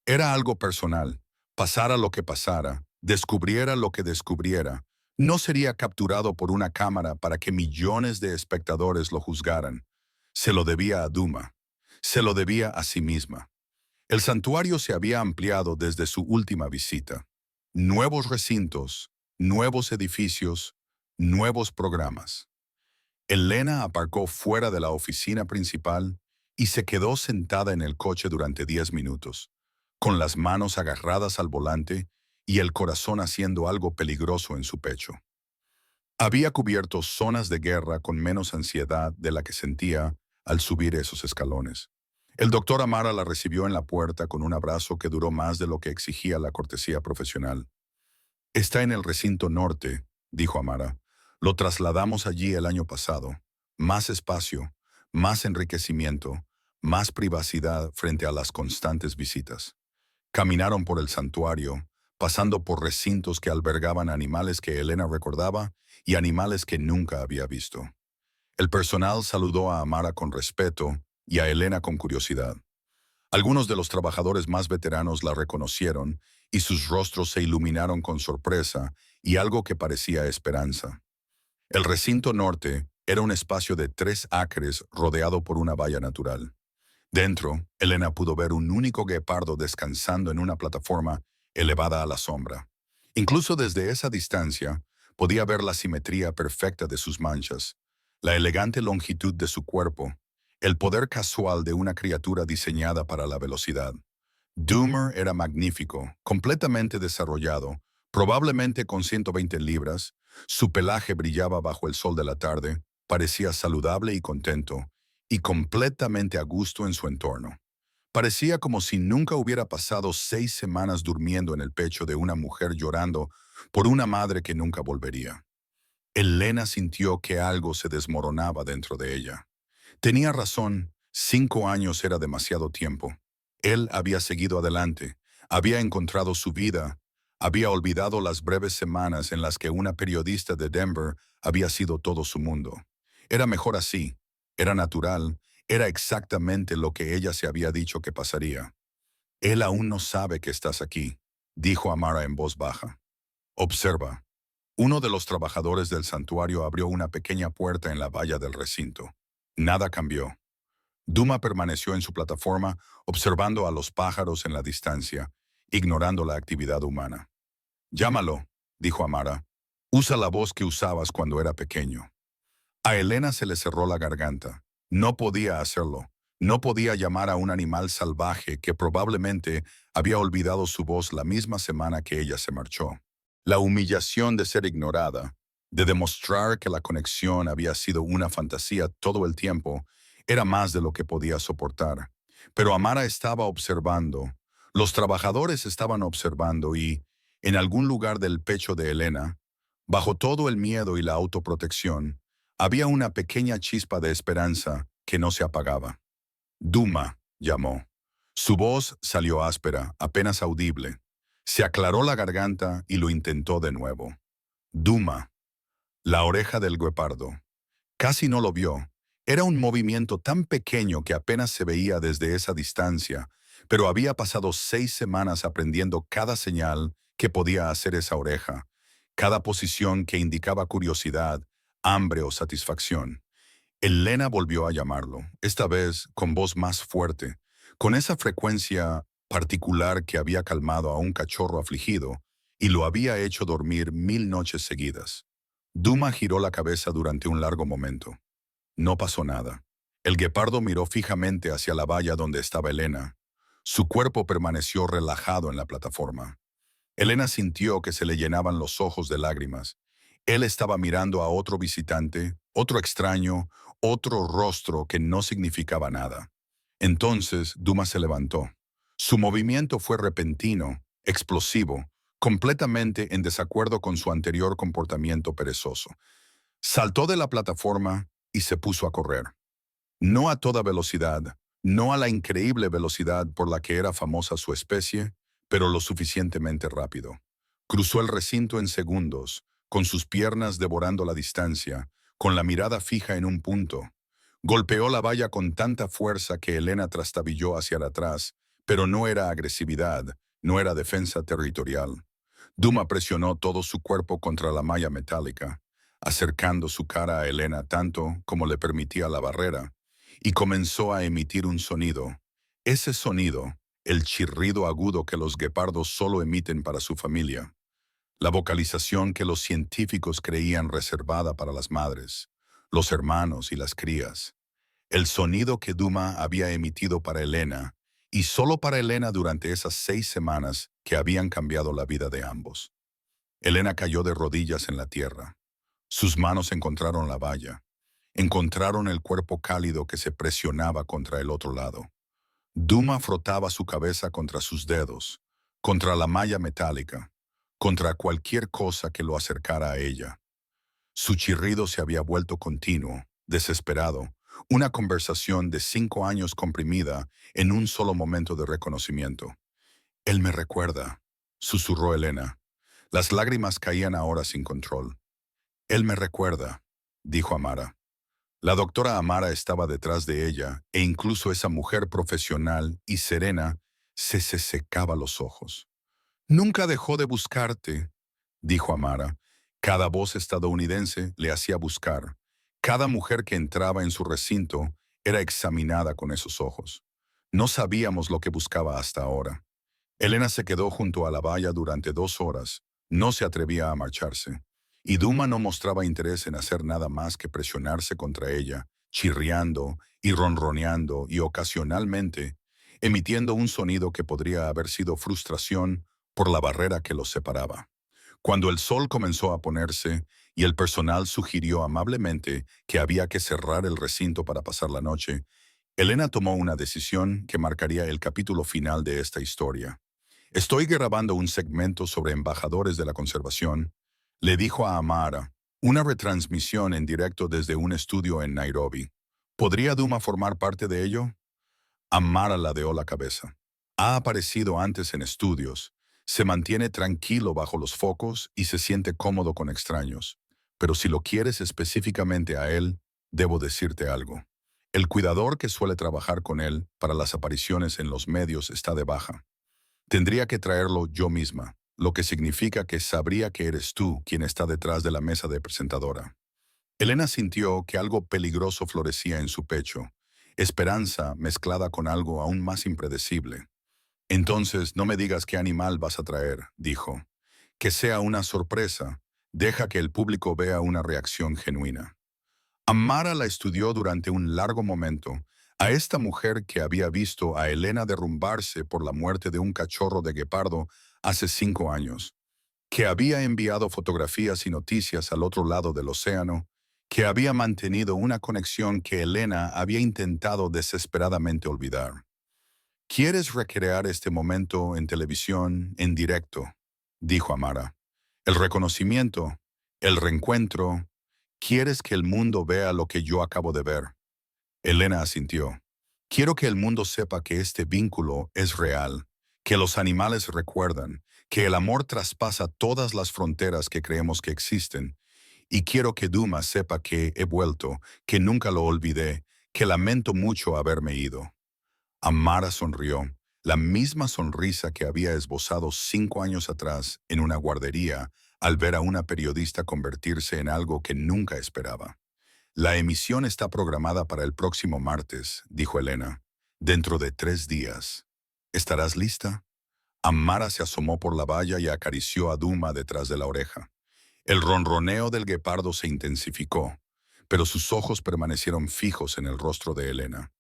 Era algo personal. Pasara lo que pasara, descubriera lo que descubriera, no sería capturado por una cámara para que millones de espectadores lo juzgaran. Se lo debía a Duma. Se lo debía a sí misma. El santuario se había ampliado desde su última visita. Nuevos recintos, nuevos edificios, nuevos programas. Elena aparcó fuera de la oficina principal y se quedó sentada en el coche durante 10 minutos, con las manos agarradas al volante y el corazón haciendo algo peligroso en su pecho. Había cubierto zonas de guerra con menos ansiedad de la que sentía al subir esos escalones. El doctor Amara la recibió en la puerta con un abrazo que duró más de lo que exigía la cortesía profesional. Está en el recinto norte, dijo Amara. Lo trasladamos allí el año pasado. Más espacio, más enriquecimiento, más privacidad frente a las constantes visitas. Caminaron por el santuario, pasando por recintos que albergaban animales que Elena recordaba y animales que nunca había visto. El personal saludó a Amara con respeto y a Elena con curiosidad. Algunos de los trabajadores más veteranos la reconocieron y sus rostros se iluminaron con sorpresa y algo que parecía esperanza. El recinto norte era un espacio de 3 acres rodeado por una valla natural. Dentro, Elena pudo ver un único guepardo descansando en una plataforma elevada a la sombra. Incluso desde esa distancia, podía ver la simetría perfecta de sus manchas, la elegante longitud de su cuerpo, el poder casual de una criatura diseñada para la velocidad. Doomer era magnífico, completamente desarrollado, probablemente con 120 libras, su pelaje brillaba bajo el sol de la tarde, parecía saludable y contento, y completamente a gusto en su entorno. Parecía como si nunca hubiera pasado 6 semanas durmiendo en el pecho de una mujer llorando por una madre que nunca volvería. Elena sintió que algo se desmoronaba dentro de ella. Tenía razón, 5 años era demasiado tiempo. Él había seguido adelante, había encontrado su vida, había olvidado las breves semanas en las que una periodista de Denver había sido todo su mundo. Era mejor así, era natural, era exactamente lo que ella se había dicho que pasaría. Él aún no sabe que estás aquí, dijo Amara en voz baja. Observa. Uno de los trabajadores del santuario abrió una pequeña puerta en la valla del recinto. Nada cambió. Duma permaneció en su plataforma, observando a los pájaros en la distancia, ignorando la actividad humana. Llámalo, dijo Amara. Usa la voz que usabas cuando era pequeño. A Elena se le cerró la garganta. No podía hacerlo. No podía llamar a un animal salvaje que probablemente había olvidado su voz la misma semana que ella se marchó. La humillación de ser ignorada, de demostrar que la conexión había sido una fantasía todo el tiempo, era más de lo que podía soportar. Pero Amara estaba observando. Los trabajadores estaban observando y, en algún lugar del pecho de Elena, bajo todo el miedo y la autoprotección, había una pequeña chispa de esperanza que no se apagaba. Duma, llamó. Su voz salió áspera, apenas audible. Se aclaró la garganta y lo intentó de nuevo. Duma, la oreja del guepardo. Casi no lo vio. Era un movimiento tan pequeño que apenas se veía desde esa distancia, pero había pasado 6 semanas aprendiendo cada señal que podía hacer esa oreja, cada posición que indicaba curiosidad, hambre o satisfacción. Elena volvió a llamarlo, esta vez con voz más fuerte, con esa frecuencia particular que había calmado a un cachorro afligido y lo había hecho dormir 1000 noches seguidas. Duma giró la cabeza durante un largo momento. No pasó nada. El guepardo miró fijamente hacia la valla donde estaba Elena. Su cuerpo permaneció relajado en la plataforma. Elena sintió que se le llenaban los ojos de lágrimas. Él estaba mirando a otro visitante, otro extraño, otro rostro que no significaba nada. Entonces Duma se levantó. Su movimiento fue repentino, explosivo, completamente en desacuerdo con su anterior comportamiento perezoso. Saltó de la plataforma y se puso a correr. No a toda velocidad, no a la increíble velocidad por la que era famosa su especie, pero lo suficientemente rápido. Cruzó el recinto en segundos, con sus piernas devorando la distancia, con la mirada fija en un punto. Golpeó la valla con tanta fuerza que Elena trastabilló hacia atrás, pero no era agresividad, no era defensa territorial. Duma presionó todo su cuerpo contra la malla metálica, acercando su cara a Elena tanto como le permitía la barrera, y comenzó a emitir un sonido. Ese sonido, el chirrido agudo que los guepardos solo emiten para su familia. La vocalización que los científicos creían reservada para las madres, los hermanos y las crías. El sonido que Duma había emitido para Elena, y solo para Elena durante esas 6 semanas que habían cambiado la vida de ambos. Elena cayó de rodillas en la tierra. Sus manos encontraron la valla. Encontraron el cuerpo cálido que se presionaba contra el otro lado. Duma frotaba su cabeza contra sus dedos, contra la malla metálica, contra cualquier cosa que lo acercara a ella. Su chirrido se había vuelto continuo, desesperado, una conversación de 5 años comprimida en un solo momento de reconocimiento. Él me recuerda, susurró Elena. Las lágrimas caían ahora sin control. Él me recuerda, dijo Amara. La doctora Amara estaba detrás de ella e incluso esa mujer profesional y serena se secaba los ojos. Nunca dejó de buscarte, dijo Amara. Cada voz estadounidense le hacía buscar. Cada mujer que entraba en su recinto era examinada con esos ojos. No sabíamos lo que buscaba hasta ahora. Elena se quedó junto a la valla durante 2 horas. No se atrevía a marcharse. Y Duma no mostraba interés en hacer nada más que presionarse contra ella, chirriando y ronroneando y ocasionalmente emitiendo un sonido que podría haber sido frustración por la barrera que los separaba. Cuando el sol comenzó a ponerse y el personal sugirió amablemente que había que cerrar el recinto para pasar la noche, Elena tomó una decisión que marcaría el capítulo final de esta historia. Estoy grabando un segmento sobre embajadores de la conservación, le dijo a Amara, una retransmisión en directo desde un estudio en Nairobi. ¿Podría Duma formar parte de ello? Amara ladeó la cabeza. Ha aparecido antes en estudios, se mantiene tranquilo bajo los focos y se siente cómodo con extraños. Pero si lo quieres específicamente a él, debo decirte algo. El cuidador que suele trabajar con él para las apariciones en los medios está de baja. Tendría que traerlo yo misma, lo que significa que sabría que eres tú quien está detrás de la mesa de presentadora. Elena sintió que algo peligroso florecía en su pecho, esperanza mezclada con algo aún más impredecible. Entonces, no me digas qué animal vas a traer, dijo. Que sea una sorpresa, deja que el público vea una reacción genuina. Amara la estudió durante un largo momento, a esta mujer que había visto a Elena derrumbarse por la muerte de un cachorro de guepardo hace 5 años, que había enviado fotografías y noticias al otro lado del océano, que había mantenido una conexión que Elena había intentado desesperadamente olvidar. ¿Quieres recrear este momento en televisión, en directo?, dijo Amara. El reconocimiento, el reencuentro. ¿Quieres que el mundo vea lo que yo acabo de ver? Elena asintió. Quiero que el mundo sepa que este vínculo es real, que los animales recuerdan, que el amor traspasa todas las fronteras que creemos que existen, y quiero que Duma sepa que he vuelto, que nunca lo olvidé, que lamento mucho haberme ido. Amara sonrió, la misma sonrisa que había esbozado 5 años atrás en una guardería al ver a una periodista convertirse en algo que nunca esperaba. La emisión está programada para el próximo martes, dijo Elena. Dentro de 3 días. ¿Estarás lista? Amara se asomó por la valla y acarició a Duma detrás de la oreja. El ronroneo del guepardo se intensificó, pero sus ojos permanecieron fijos en el rostro de Elena.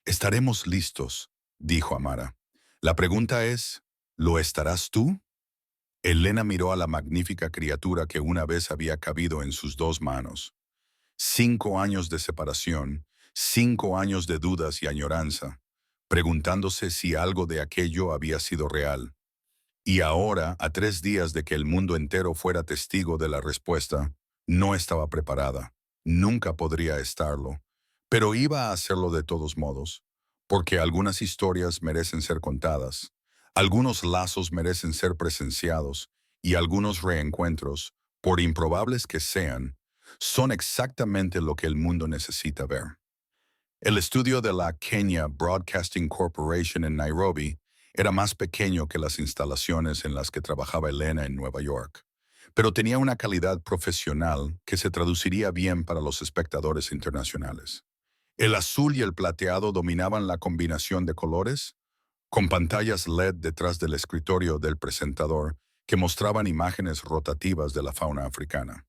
Estaremos listos, dijo Amara. La pregunta es, ¿lo estarás tú? Elena miró a la magnífica criatura que una vez había cabido en sus 2 manos. 5 años de separación, 5 años de dudas y añoranza, preguntándose si algo de aquello había sido real. Y ahora, a 3 días de que el mundo entero fuera testigo de la respuesta, no estaba preparada. Nunca podría estarlo. Pero iba a hacerlo de todos modos, porque algunas historias merecen ser contadas, algunos lazos merecen ser presenciados, y algunos reencuentros, por improbables que sean, son exactamente lo que el mundo necesita ver. El estudio de la Kenya Broadcasting Corporation en Nairobi era más pequeño que las instalaciones en las que trabajaba Elena en Nueva York, pero tenía una calidad profesional que se traduciría bien para los espectadores internacionales. El azul y el plateado dominaban la combinación de colores, con pantallas LED detrás del escritorio del presentador que mostraban imágenes rotativas de la fauna africana.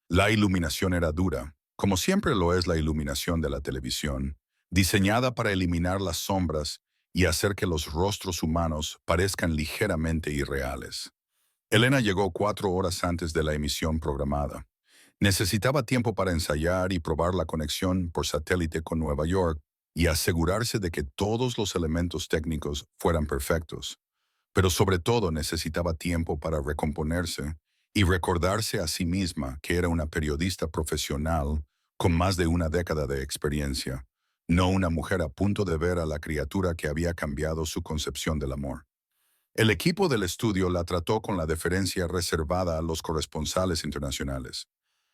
La iluminación era dura, como siempre lo es la iluminación de la televisión, diseñada para eliminar las sombras y hacer que los rostros humanos parezcan ligeramente irreales. Elena llegó 4 horas antes de la emisión programada. Necesitaba tiempo para ensayar y probar la conexión por satélite con Nueva York y asegurarse de que todos los elementos técnicos fueran perfectos. Pero sobre todo necesitaba tiempo para recomponerse y recordarse a sí misma que era una periodista profesional con más de una década de experiencia, no una mujer a punto de ver a la criatura que había cambiado su concepción del amor. El equipo del estudio la trató con la deferencia reservada a los corresponsales internacionales.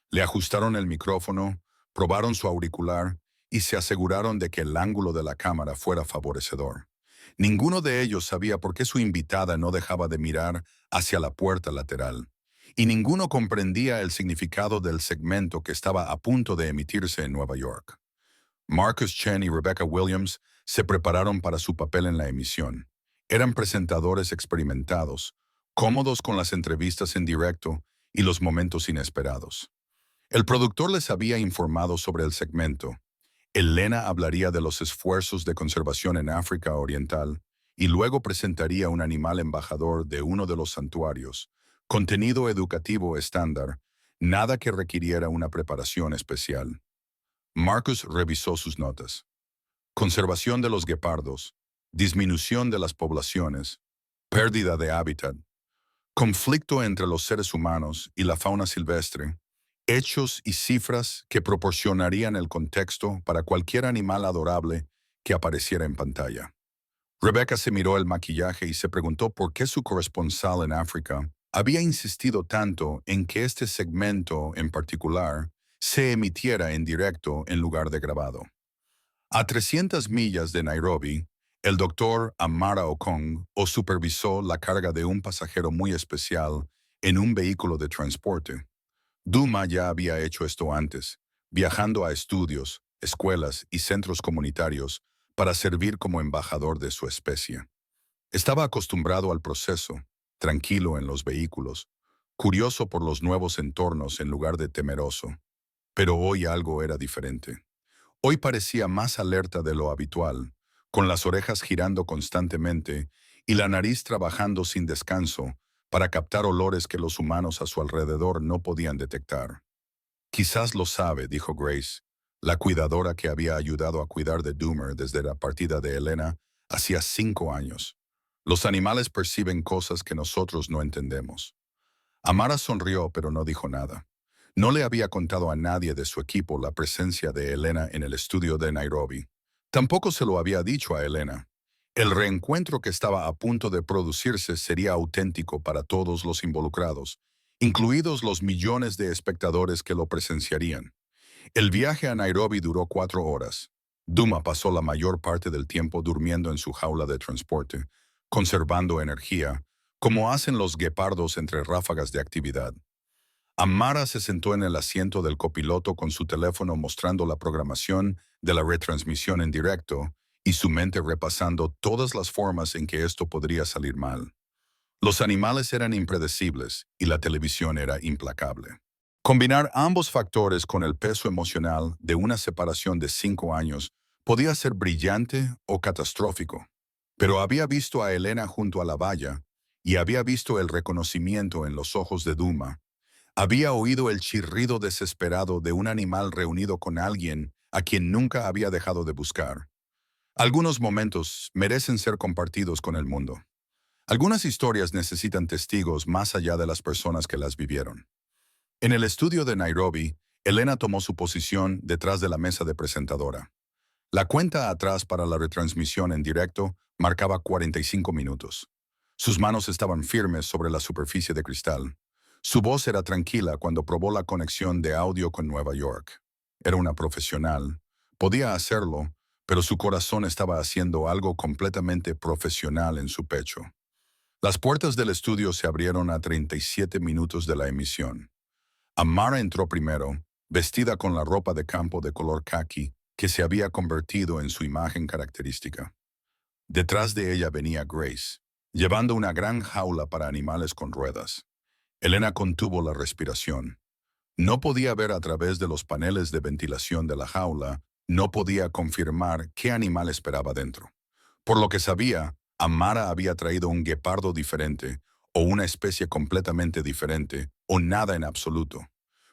Le ajustaron el micrófono, probaron su auricular y se aseguraron de que el ángulo de la cámara fuera favorecedor. Ninguno de ellos sabía por qué su invitada no dejaba de mirar hacia la puerta lateral, y ninguno comprendía el significado del segmento que estaba a punto de emitirse en Nueva York. Marcus Chen y Rebecca Williams se prepararon para su papel en la emisión. Eran presentadores experimentados, cómodos con las entrevistas en directo y los momentos inesperados. El productor les había informado sobre el segmento. Elena hablaría de los esfuerzos de conservación en África Oriental y luego presentaría un animal embajador de uno de los santuarios, contenido educativo estándar, nada que requiriera una preparación especial. Marcus revisó sus notas. Conservación de los guepardos, disminución de las poblaciones, pérdida de hábitat, conflicto entre los seres humanos y la fauna silvestre, hechos y cifras que proporcionarían el contexto para cualquier animal adorable que apareciera en pantalla. Rebecca se miró el maquillaje y se preguntó por qué su corresponsal en África había insistido tanto en que este segmento en particular se emitiera en directo en lugar de grabado. A 300 millas de Nairobi, el doctor Amara Okong supervisó la carga de un pasajero muy especial en un vehículo de transporte. Duma ya había hecho esto antes, viajando a estudios, escuelas y centros comunitarios para servir como embajador de su especie. Estaba acostumbrado al proceso, tranquilo en los vehículos, curioso por los nuevos entornos en lugar de temeroso. Pero hoy algo era diferente. Hoy parecía más alerta de lo habitual, con las orejas girando constantemente y la nariz trabajando sin descanso para captar olores que los humanos a su alrededor no podían detectar. Quizás lo sabe, dijo Grace, la cuidadora que había ayudado a cuidar de Doomer desde la partida de Elena hacía 5 años. Los animales perciben cosas que nosotros no entendemos. Amara sonrió, pero no dijo nada. No le había contado a nadie de su equipo la presencia de Elena en el estudio de Nairobi. Tampoco se lo había dicho a Elena. El reencuentro que estaba a punto de producirse sería auténtico para todos los involucrados, incluidos los millones de espectadores que lo presenciarían. El viaje a Nairobi duró 4 horas. Duma pasó la mayor parte del tiempo durmiendo en su jaula de transporte, conservando energía, como hacen los guepardos entre ráfagas de actividad. Amara se sentó en el asiento del copiloto con su teléfono mostrando la programación de la retransmisión en directo y su mente repasando todas las formas en que esto podría salir mal. Los animales eran impredecibles y la televisión era implacable. Combinar ambos factores con el peso emocional de una separación de 5 años podía ser brillante o catastrófico. Pero había visto a Elena junto a la valla y había visto el reconocimiento en los ojos de Duma. Había oído el chirrido desesperado de un animal reunido con alguien a quien nunca había dejado de buscar. Algunos momentos merecen ser compartidos con el mundo. Algunas historias necesitan testigos más allá de las personas que las vivieron. En el estudio de Nairobi, Elena tomó su posición detrás de la mesa de presentadora. La cuenta atrás para la retransmisión en directo marcaba 45 minutos. Sus manos estaban firmes sobre la superficie de cristal. Su voz era tranquila cuando probó la conexión de audio con Nueva York. Era una profesional. Podía hacerlo, pero su corazón estaba haciendo algo completamente profesional en su pecho. Las puertas del estudio se abrieron a 37 minutos de la emisión. Amara entró primero, vestida con la ropa de campo de color caqui que se había convertido en su imagen característica. Detrás de ella venía Grace, llevando una gran jaula para animales con ruedas. Elena contuvo la respiración. No podía ver a través de los paneles de ventilación de la jaula, no podía confirmar qué animal esperaba dentro. Por lo que sabía, Amara había traído un guepardo diferente, o una especie completamente diferente, o nada en absoluto.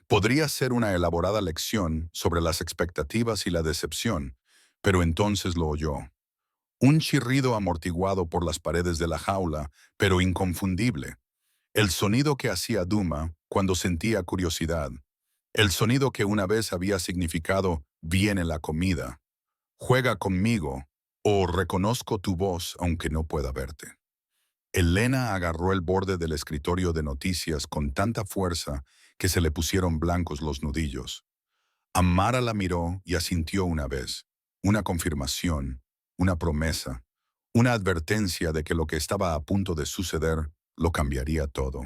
Podría ser una elaborada lección sobre las expectativas y la decepción, pero entonces lo oyó. Un chirrido amortiguado por las paredes de la jaula, pero inconfundible. El sonido que hacía Duma cuando sentía curiosidad. El sonido que una vez había significado «viene la comida», «juega conmigo» o «reconozco tu voz aunque no pueda verte». Elena agarró el borde del escritorio de noticias con tanta fuerza que se le pusieron blancos los nudillos. Amara la miró y asintió una vez, una confirmación, una promesa, una advertencia de que lo que estaba a punto de suceder lo cambiaría todo.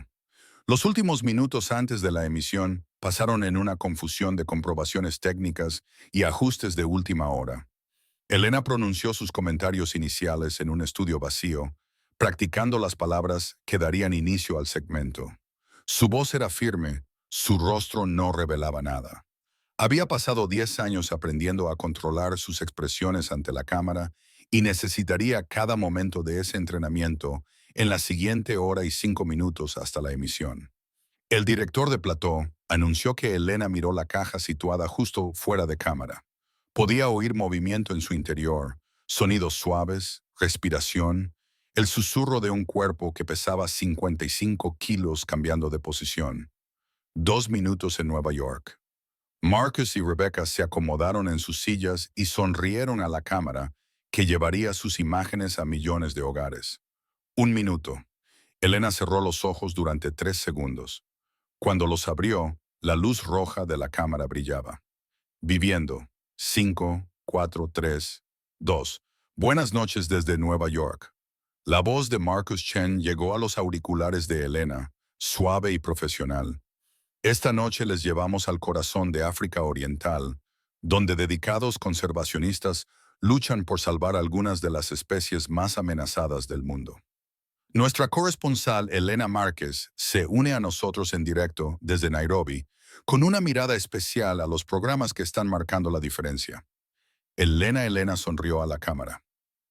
Los últimos minutos antes de la emisión pasaron en una confusión de comprobaciones técnicas y ajustes de última hora. Elena pronunció sus comentarios iniciales en un estudio vacío, practicando las palabras que darían inicio al segmento. Su voz era firme, su rostro no revelaba nada. Había pasado 10 años aprendiendo a controlar sus expresiones ante la cámara y necesitaría cada momento de ese entrenamiento en la siguiente hora y 5 minutos hasta la emisión. El director de plató anunció que Elena miró la caja situada justo fuera de cámara. Podía oír movimiento en su interior, sonidos suaves, respiración, el susurro de un cuerpo que pesaba 55 kilos cambiando de posición. 2 minutos en Nueva York. Marcus y Rebecca se acomodaron en sus sillas y sonrieron a la cámara que llevaría sus imágenes a millones de hogares. 1 minuto. Elena cerró los ojos durante 3 segundos. Cuando los abrió, la luz roja de la cámara brillaba. Viviendo. 5, 4, 3, 2. Buenas noches desde Nueva York. La voz de Marcus Chen llegó a los auriculares de Elena, suave y profesional. Esta noche les llevamos al corazón de África Oriental, donde dedicados conservacionistas luchan por salvar algunas de las especies más amenazadas del mundo. Nuestra corresponsal Elena Márquez se une a nosotros en directo desde Nairobi, con una mirada especial a los programas que están marcando la diferencia. Elena sonrió a la cámara.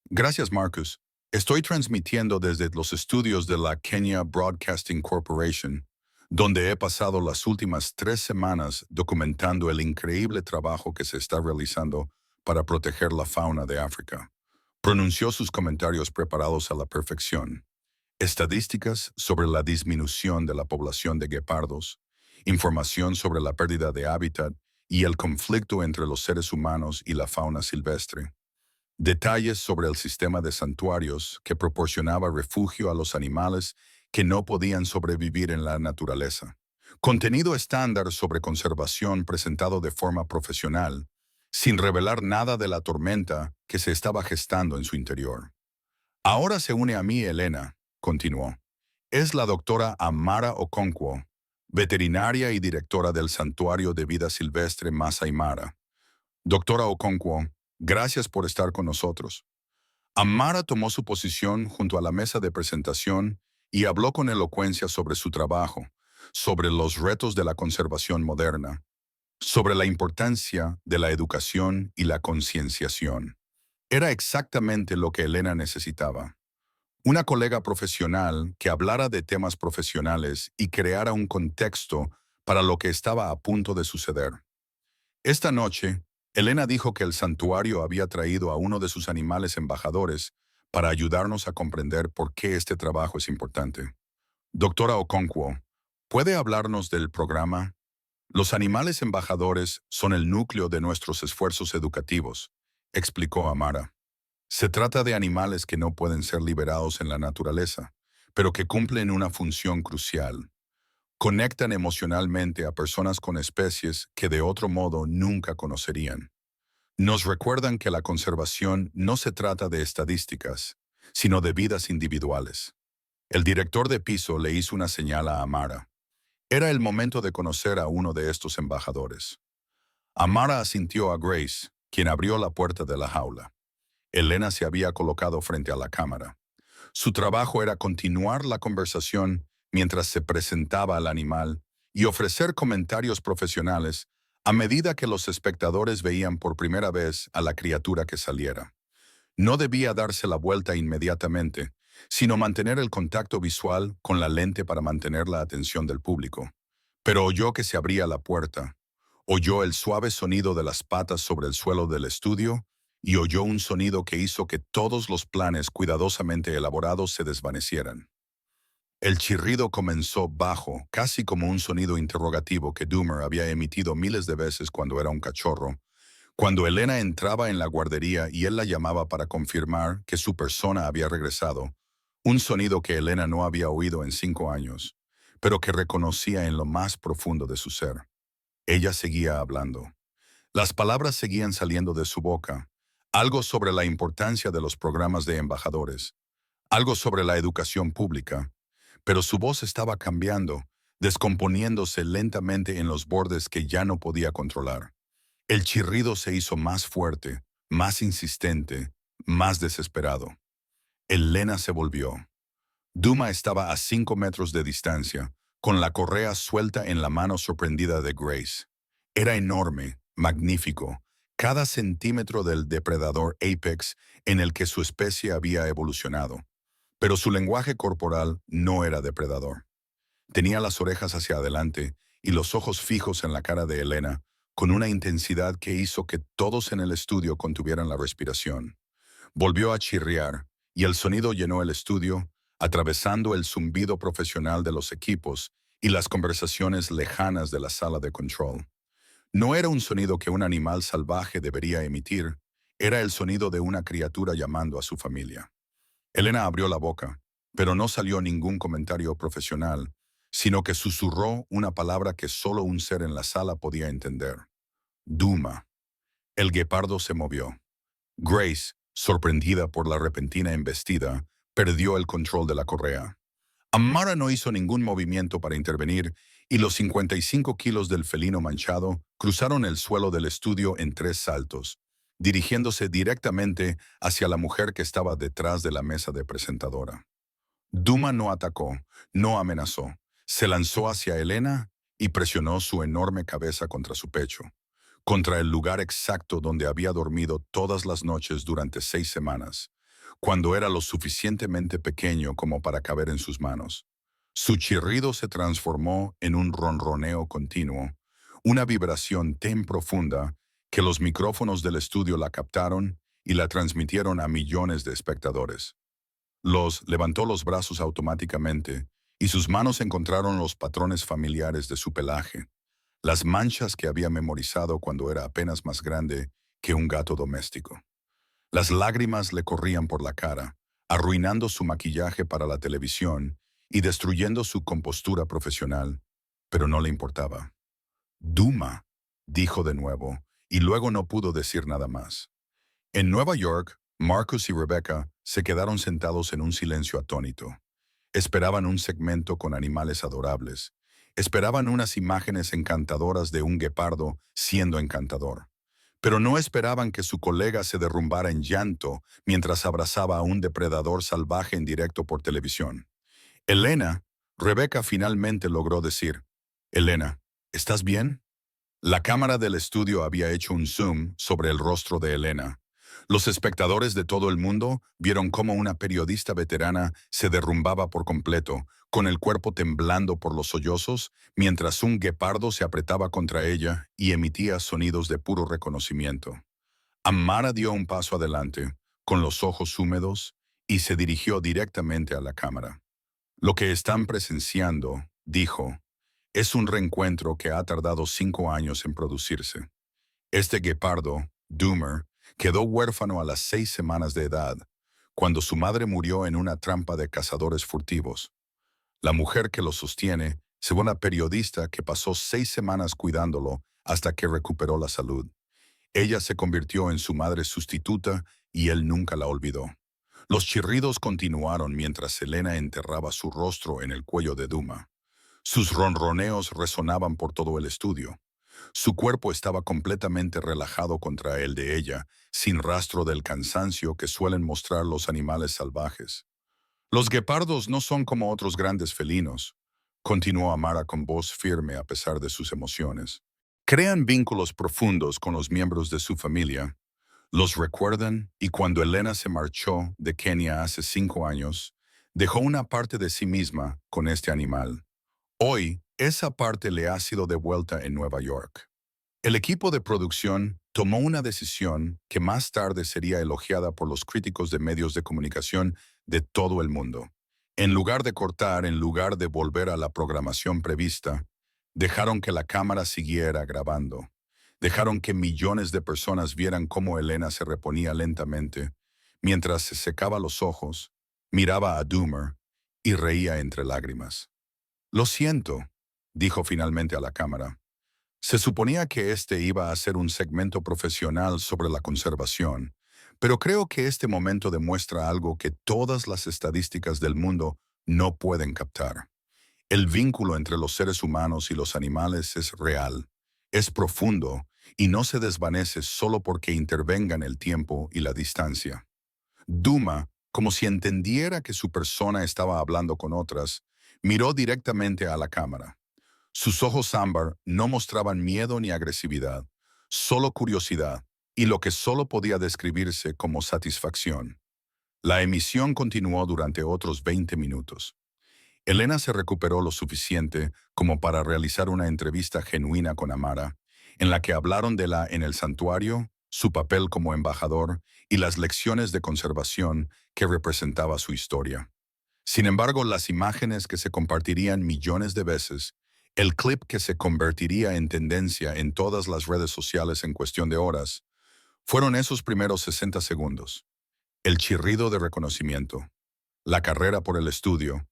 Gracias, Marcus. Estoy transmitiendo desde los estudios de la Kenya Broadcasting Corporation, donde he pasado las últimas 3 semanas documentando el increíble trabajo que se está realizando para proteger la fauna de África. Pronunció sus comentarios preparados a la perfección. Estadísticas sobre la disminución de la población de guepardos, información sobre la pérdida de hábitat y el conflicto entre los seres humanos y la fauna silvestre. Detalles sobre el sistema de santuarios que proporcionaba refugio a los animales que no podían sobrevivir en la naturaleza. Contenido estándar sobre conservación presentado de forma profesional, sin revelar nada de la tormenta que se estaba gestando en su interior. Ahora se une a mí Elena, continuó. Es la doctora Amara Okonkwo, veterinaria y directora del Santuario de Vida Silvestre Masai Mara. Doctora Okonkwo, gracias por estar con nosotros. Amara tomó su posición junto a la mesa de presentación y habló con elocuencia sobre su trabajo, sobre los retos de la conservación moderna, sobre la importancia de la educación y la concienciación. Era exactamente lo que Elena necesitaba. Una colega profesional que hablara de temas profesionales y creara un contexto para lo que estaba a punto de suceder. Esta noche, Elena dijo que el santuario había traído a uno de sus animales embajadores para ayudarnos a comprender por qué este trabajo es importante. Doctora Okonkwo, ¿puede hablarnos del programa? Los animales embajadores son el núcleo de nuestros esfuerzos educativos, explicó Amara. Se trata de animales que no pueden ser liberados en la naturaleza, pero que cumplen una función crucial. Conectan emocionalmente a personas con especies que de otro modo nunca conocerían. Nos recuerdan que la conservación no se trata de estadísticas, sino de vidas individuales. El director de piso le hizo una señal a Amara. Era el momento de conocer a uno de estos embajadores. Amara asintió a Grace, quien abrió la puerta de la jaula. Elena se había colocado frente a la cámara. Su trabajo era continuar la conversación mientras se presentaba al animal y ofrecer comentarios profesionales a medida que los espectadores veían por primera vez a la criatura que saliera. No debía darse la vuelta inmediatamente, sino mantener el contacto visual con la lente para mantener la atención del público. Pero oyó que se abría la puerta, oyó el suave sonido de las patas sobre el suelo del estudio y oyó un sonido que hizo que todos los planes cuidadosamente elaborados se desvanecieran. El chirrido comenzó bajo, casi como un sonido interrogativo que Doomer había emitido miles de veces cuando era un cachorro, cuando Elena entraba en la guardería y él la llamaba para confirmar que su persona había regresado, un sonido que Elena no había oído en 5 años, pero que reconocía en lo más profundo de su ser. Ella seguía hablando. Las palabras seguían saliendo de su boca, algo sobre la importancia de los programas de embajadores, algo sobre la educación pública, pero su voz estaba cambiando, descomponiéndose lentamente en los bordes que ya no podía controlar. El chirrido se hizo más fuerte, más insistente, más desesperado. Elena se volvió. Duma estaba a 5 metros de distancia, con la correa suelta en la mano sorprendida de Grace. Era enorme, magnífico, cada centímetro del depredador Apex en el que su especie había evolucionado. Pero su lenguaje corporal no era depredador. Tenía las orejas hacia adelante y los ojos fijos en la cara de Elena, con una intensidad que hizo que todos en el estudio contuvieran la respiración. Volvió a chirriar, y el sonido llenó el estudio, atravesando el zumbido profesional de los equipos y las conversaciones lejanas de la sala de control. No era un sonido que un animal salvaje debería emitir, era el sonido de una criatura llamando a su familia. Elena abrió la boca, pero no salió ningún comentario profesional, sino que susurró una palabra que solo un ser en la sala podía entender. Duma. El guepardo se movió. Grace, sorprendida por la repentina embestida, perdió el control de la correa. Amara no hizo ningún movimiento para intervenir y los 55 kilos del felino manchado cruzaron el suelo del estudio en 3 saltos, dirigiéndose directamente hacia la mujer que estaba detrás de la mesa de presentadora. Duma no atacó, no amenazó. Se lanzó hacia Elena y presionó su enorme cabeza contra su pecho, contra el lugar exacto donde había dormido todas las noches durante 6 semanas, cuando era lo suficientemente pequeño como para caber en sus manos. Su chirrido se transformó en un ronroneo continuo, una vibración tan profunda que los micrófonos del estudio la captaron y la transmitieron a millones de espectadores. Levantó los brazos automáticamente y sus manos encontraron los patrones familiares de su pelaje, las manchas que había memorizado cuando era apenas más grande que un gato doméstico. Las lágrimas le corrían por la cara, arruinando su maquillaje para la televisión y destruyendo su compostura profesional, pero no le importaba. Duma, dijo de nuevo, y luego no pudo decir nada más. En Nueva York, Marcus y Rebecca se quedaron sentados en un silencio atónito. Esperaban un segmento con animales adorables. Esperaban unas imágenes encantadoras de un guepardo siendo encantador. Pero no esperaban que su colega se derrumbara en llanto mientras abrazaba a un depredador salvaje en directo por televisión. Elena, Rebecca finalmente logró decir, «Elena, ¿estás bien?». La cámara del estudio había hecho un zoom sobre el rostro de Elena. Los espectadores de todo el mundo vieron cómo una periodista veterana se derrumbaba por completo, con el cuerpo temblando por los sollozos, mientras un guepardo se apretaba contra ella y emitía sonidos de puro reconocimiento. Amara dio un paso adelante, con los ojos húmedos, y se dirigió directamente a la cámara. Lo que están presenciando, dijo, es un reencuentro que ha tardado 5 años en producirse. Este guepardo, Doomer, quedó huérfano a las 6 semanas de edad, cuando su madre murió en una trampa de cazadores furtivos. La mujer que lo sostiene es una periodista que pasó 6 semanas cuidándolo hasta que recuperó la salud. Ella se convirtió en su madre sustituta y él nunca la olvidó. Los chirridos continuaron mientras Elena enterraba su rostro en el cuello de Duma. Sus ronroneos resonaban por todo el estudio. Su cuerpo estaba completamente relajado contra el de ella, sin rastro del cansancio que suelen mostrar los animales salvajes. Los guepardos no son como otros grandes felinos, continuó Amara con voz firme a pesar de sus emociones. Crean vínculos profundos con los miembros de su familia, los recuerdan y cuando Elena se marchó de Kenia hace 5 años, dejó una parte de sí misma con este animal. Hoy, esa parte le ha sido devuelta en Nueva York. El equipo de producción tomó una decisión que más tarde sería elogiada por los críticos de medios de comunicación de todo el mundo. En lugar de cortar, en lugar de volver a la programación prevista, dejaron que la cámara siguiera grabando. Dejaron que millones de personas vieran cómo Elena se reponía lentamente, mientras se secaba los ojos, miraba a Doomer y reía entre lágrimas. Lo siento, dijo finalmente a la cámara. Se suponía que este iba a ser un segmento profesional sobre la conservación, pero creo que este momento demuestra algo que todas las estadísticas del mundo no pueden captar. El vínculo entre los seres humanos y los animales es real, es profundo y no se desvanece solo porque intervengan el tiempo y la distancia. Duma, como si entendiera que su persona estaba hablando con otras, miró directamente a la cámara. Sus ojos ámbar no mostraban miedo ni agresividad, solo curiosidad y lo que solo podía describirse como satisfacción. La emisión continuó durante otros 20 minutos. Elena se recuperó lo suficiente como para realizar una entrevista genuina con Amara, en la que hablaron de la en el santuario, su papel como embajador y las lecciones de conservación que representaba su historia. Sin embargo, las imágenes que se compartirían millones de veces, el clip que se convertiría en tendencia en todas las redes sociales en cuestión de horas, fueron esos primeros 60 segundos. El chirrido de reconocimiento, la carrera por el estudio,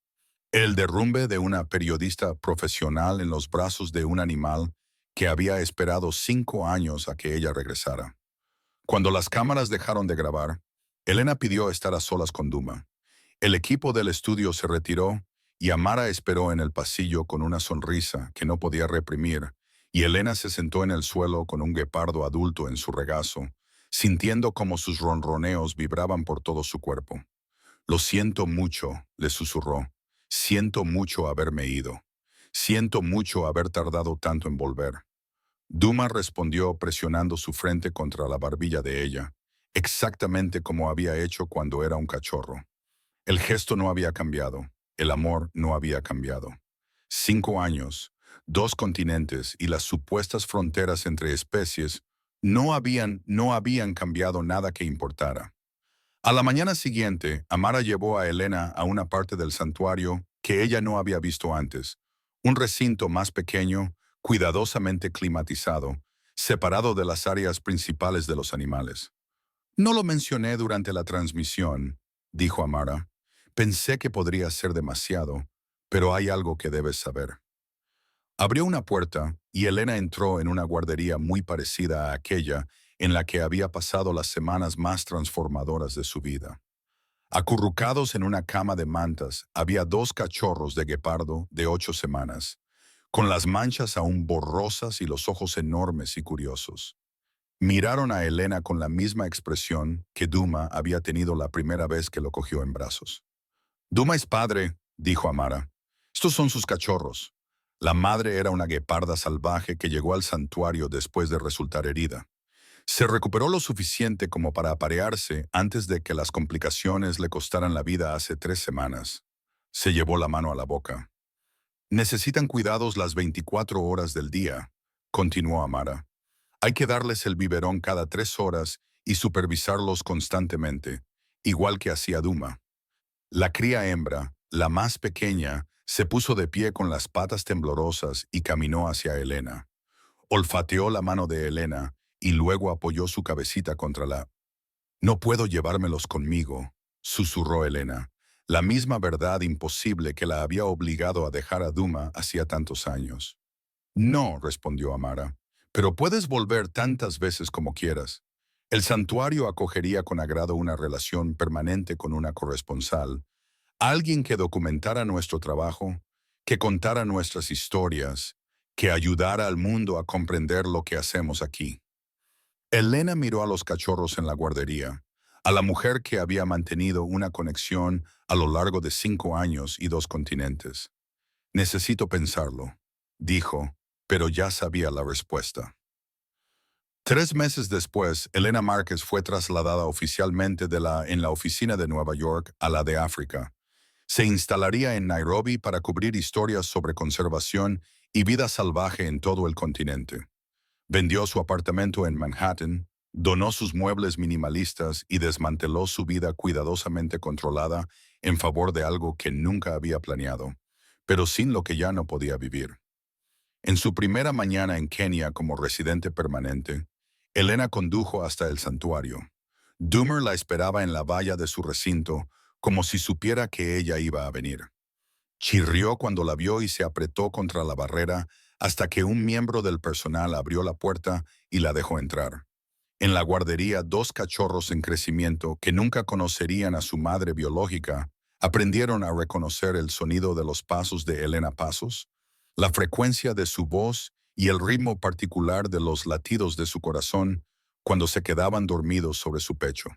el derrumbe de una periodista profesional en los brazos de un animal que había esperado 5 años a que ella regresara. Cuando las cámaras dejaron de grabar, Elena pidió estar a solas con Duma. El equipo del estudio se retiró y Amara esperó en el pasillo con una sonrisa que no podía reprimir, y Elena se sentó en el suelo con un guepardo adulto en su regazo, sintiendo como sus ronroneos vibraban por todo su cuerpo. Lo siento mucho, le susurró. Siento mucho haberme ido. Siento mucho haber tardado tanto en volver. Duma respondió presionando su frente contra la barbilla de ella, exactamente como había hecho cuando era un cachorro. El gesto no había cambiado, el amor no había cambiado. 5 años, 2 continentes y las supuestas fronteras entre especies no habían cambiado nada que importara. A la mañana siguiente, Amara llevó a Elena a una parte del santuario que ella no había visto antes, un recinto más pequeño, cuidadosamente climatizado, separado de las áreas principales de los animales. No lo mencioné durante la transmisión, dijo Amara. Pensé que podría ser demasiado, pero hay algo que debes saber. Abrió una puerta y Elena entró en una guardería muy parecida a aquella en la que había pasado las semanas más transformadoras de su vida. Acurrucados en una cama de mantas, había 2 cachorros de guepardo de 8 semanas, con las manchas aún borrosas y los ojos enormes y curiosos. Miraron a Elena con la misma expresión que Duma había tenido la primera vez que lo cogió en brazos. Duma es padre, dijo Amara. Estos son sus cachorros. La madre era una gueparda salvaje que llegó al santuario después de resultar herida. Se recuperó lo suficiente como para aparearse antes de que las complicaciones le costaran la vida hace 3 semanas. Se llevó la mano a la boca. Necesitan cuidados las 24 horas del día, continuó Amara. Hay que darles el biberón cada 3 horas y supervisarlos constantemente, igual que hacía Duma. La cría hembra, la más pequeña, se puso de pie con las patas temblorosas y caminó hacia Elena. Olfateó la mano de Elena y luego apoyó su cabecita contra la... No puedo llevármelos conmigo, susurró Elena, la misma verdad imposible que la había obligado a dejar a Duma hacía tantos años. No, respondió Amara, pero puedes volver tantas veces como quieras. El santuario acogería con agrado una relación permanente con una corresponsal, alguien que documentara nuestro trabajo, que contara nuestras historias, que ayudara al mundo a comprender lo que hacemos aquí. Elena miró a los cachorros en la guardería, a la mujer que había mantenido una conexión a lo largo de 5 años y 2 continentes. Necesito pensarlo, dijo, pero ya sabía la respuesta. 3 meses después, Elena Márquez fue trasladada oficialmente en la oficina de Nueva York a la de África. Se instalaría en Nairobi para cubrir historias sobre conservación y vida salvaje en todo el continente. Vendió su apartamento en Manhattan, donó sus muebles minimalistas y desmanteló su vida cuidadosamente controlada en favor de algo que nunca había planeado, pero sin lo que ya no podía vivir. En su primera mañana en Kenia como residente permanente, Elena condujo hasta el santuario. Doomer la esperaba en la valla de su recinto, como si supiera que ella iba a venir. Chirrió cuando la vio y se apretó contra la barrera hasta que un miembro del personal abrió la puerta y la dejó entrar. En la guardería, 2 cachorros en crecimiento que nunca conocerían a su madre biológica aprendieron a reconocer el sonido de los pasos de Elena Pasos, la frecuencia de su voz y el ritmo particular de los latidos de su corazón cuando se quedaban dormidos sobre su pecho.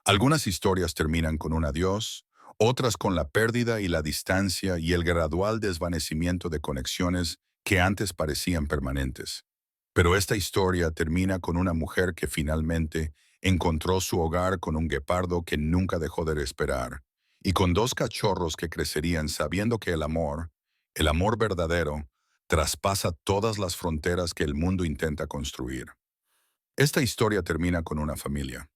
Algunas historias terminan con un adiós, otras con la pérdida y la distancia y el gradual desvanecimiento de conexiones que antes parecían permanentes. Pero esta historia termina con una mujer que finalmente encontró su hogar con un guepardo que nunca dejó de esperar, y con 2 cachorros que crecerían sabiendo que el amor verdadero, traspasa todas las fronteras que el mundo intenta construir. Esta historia termina con una familia.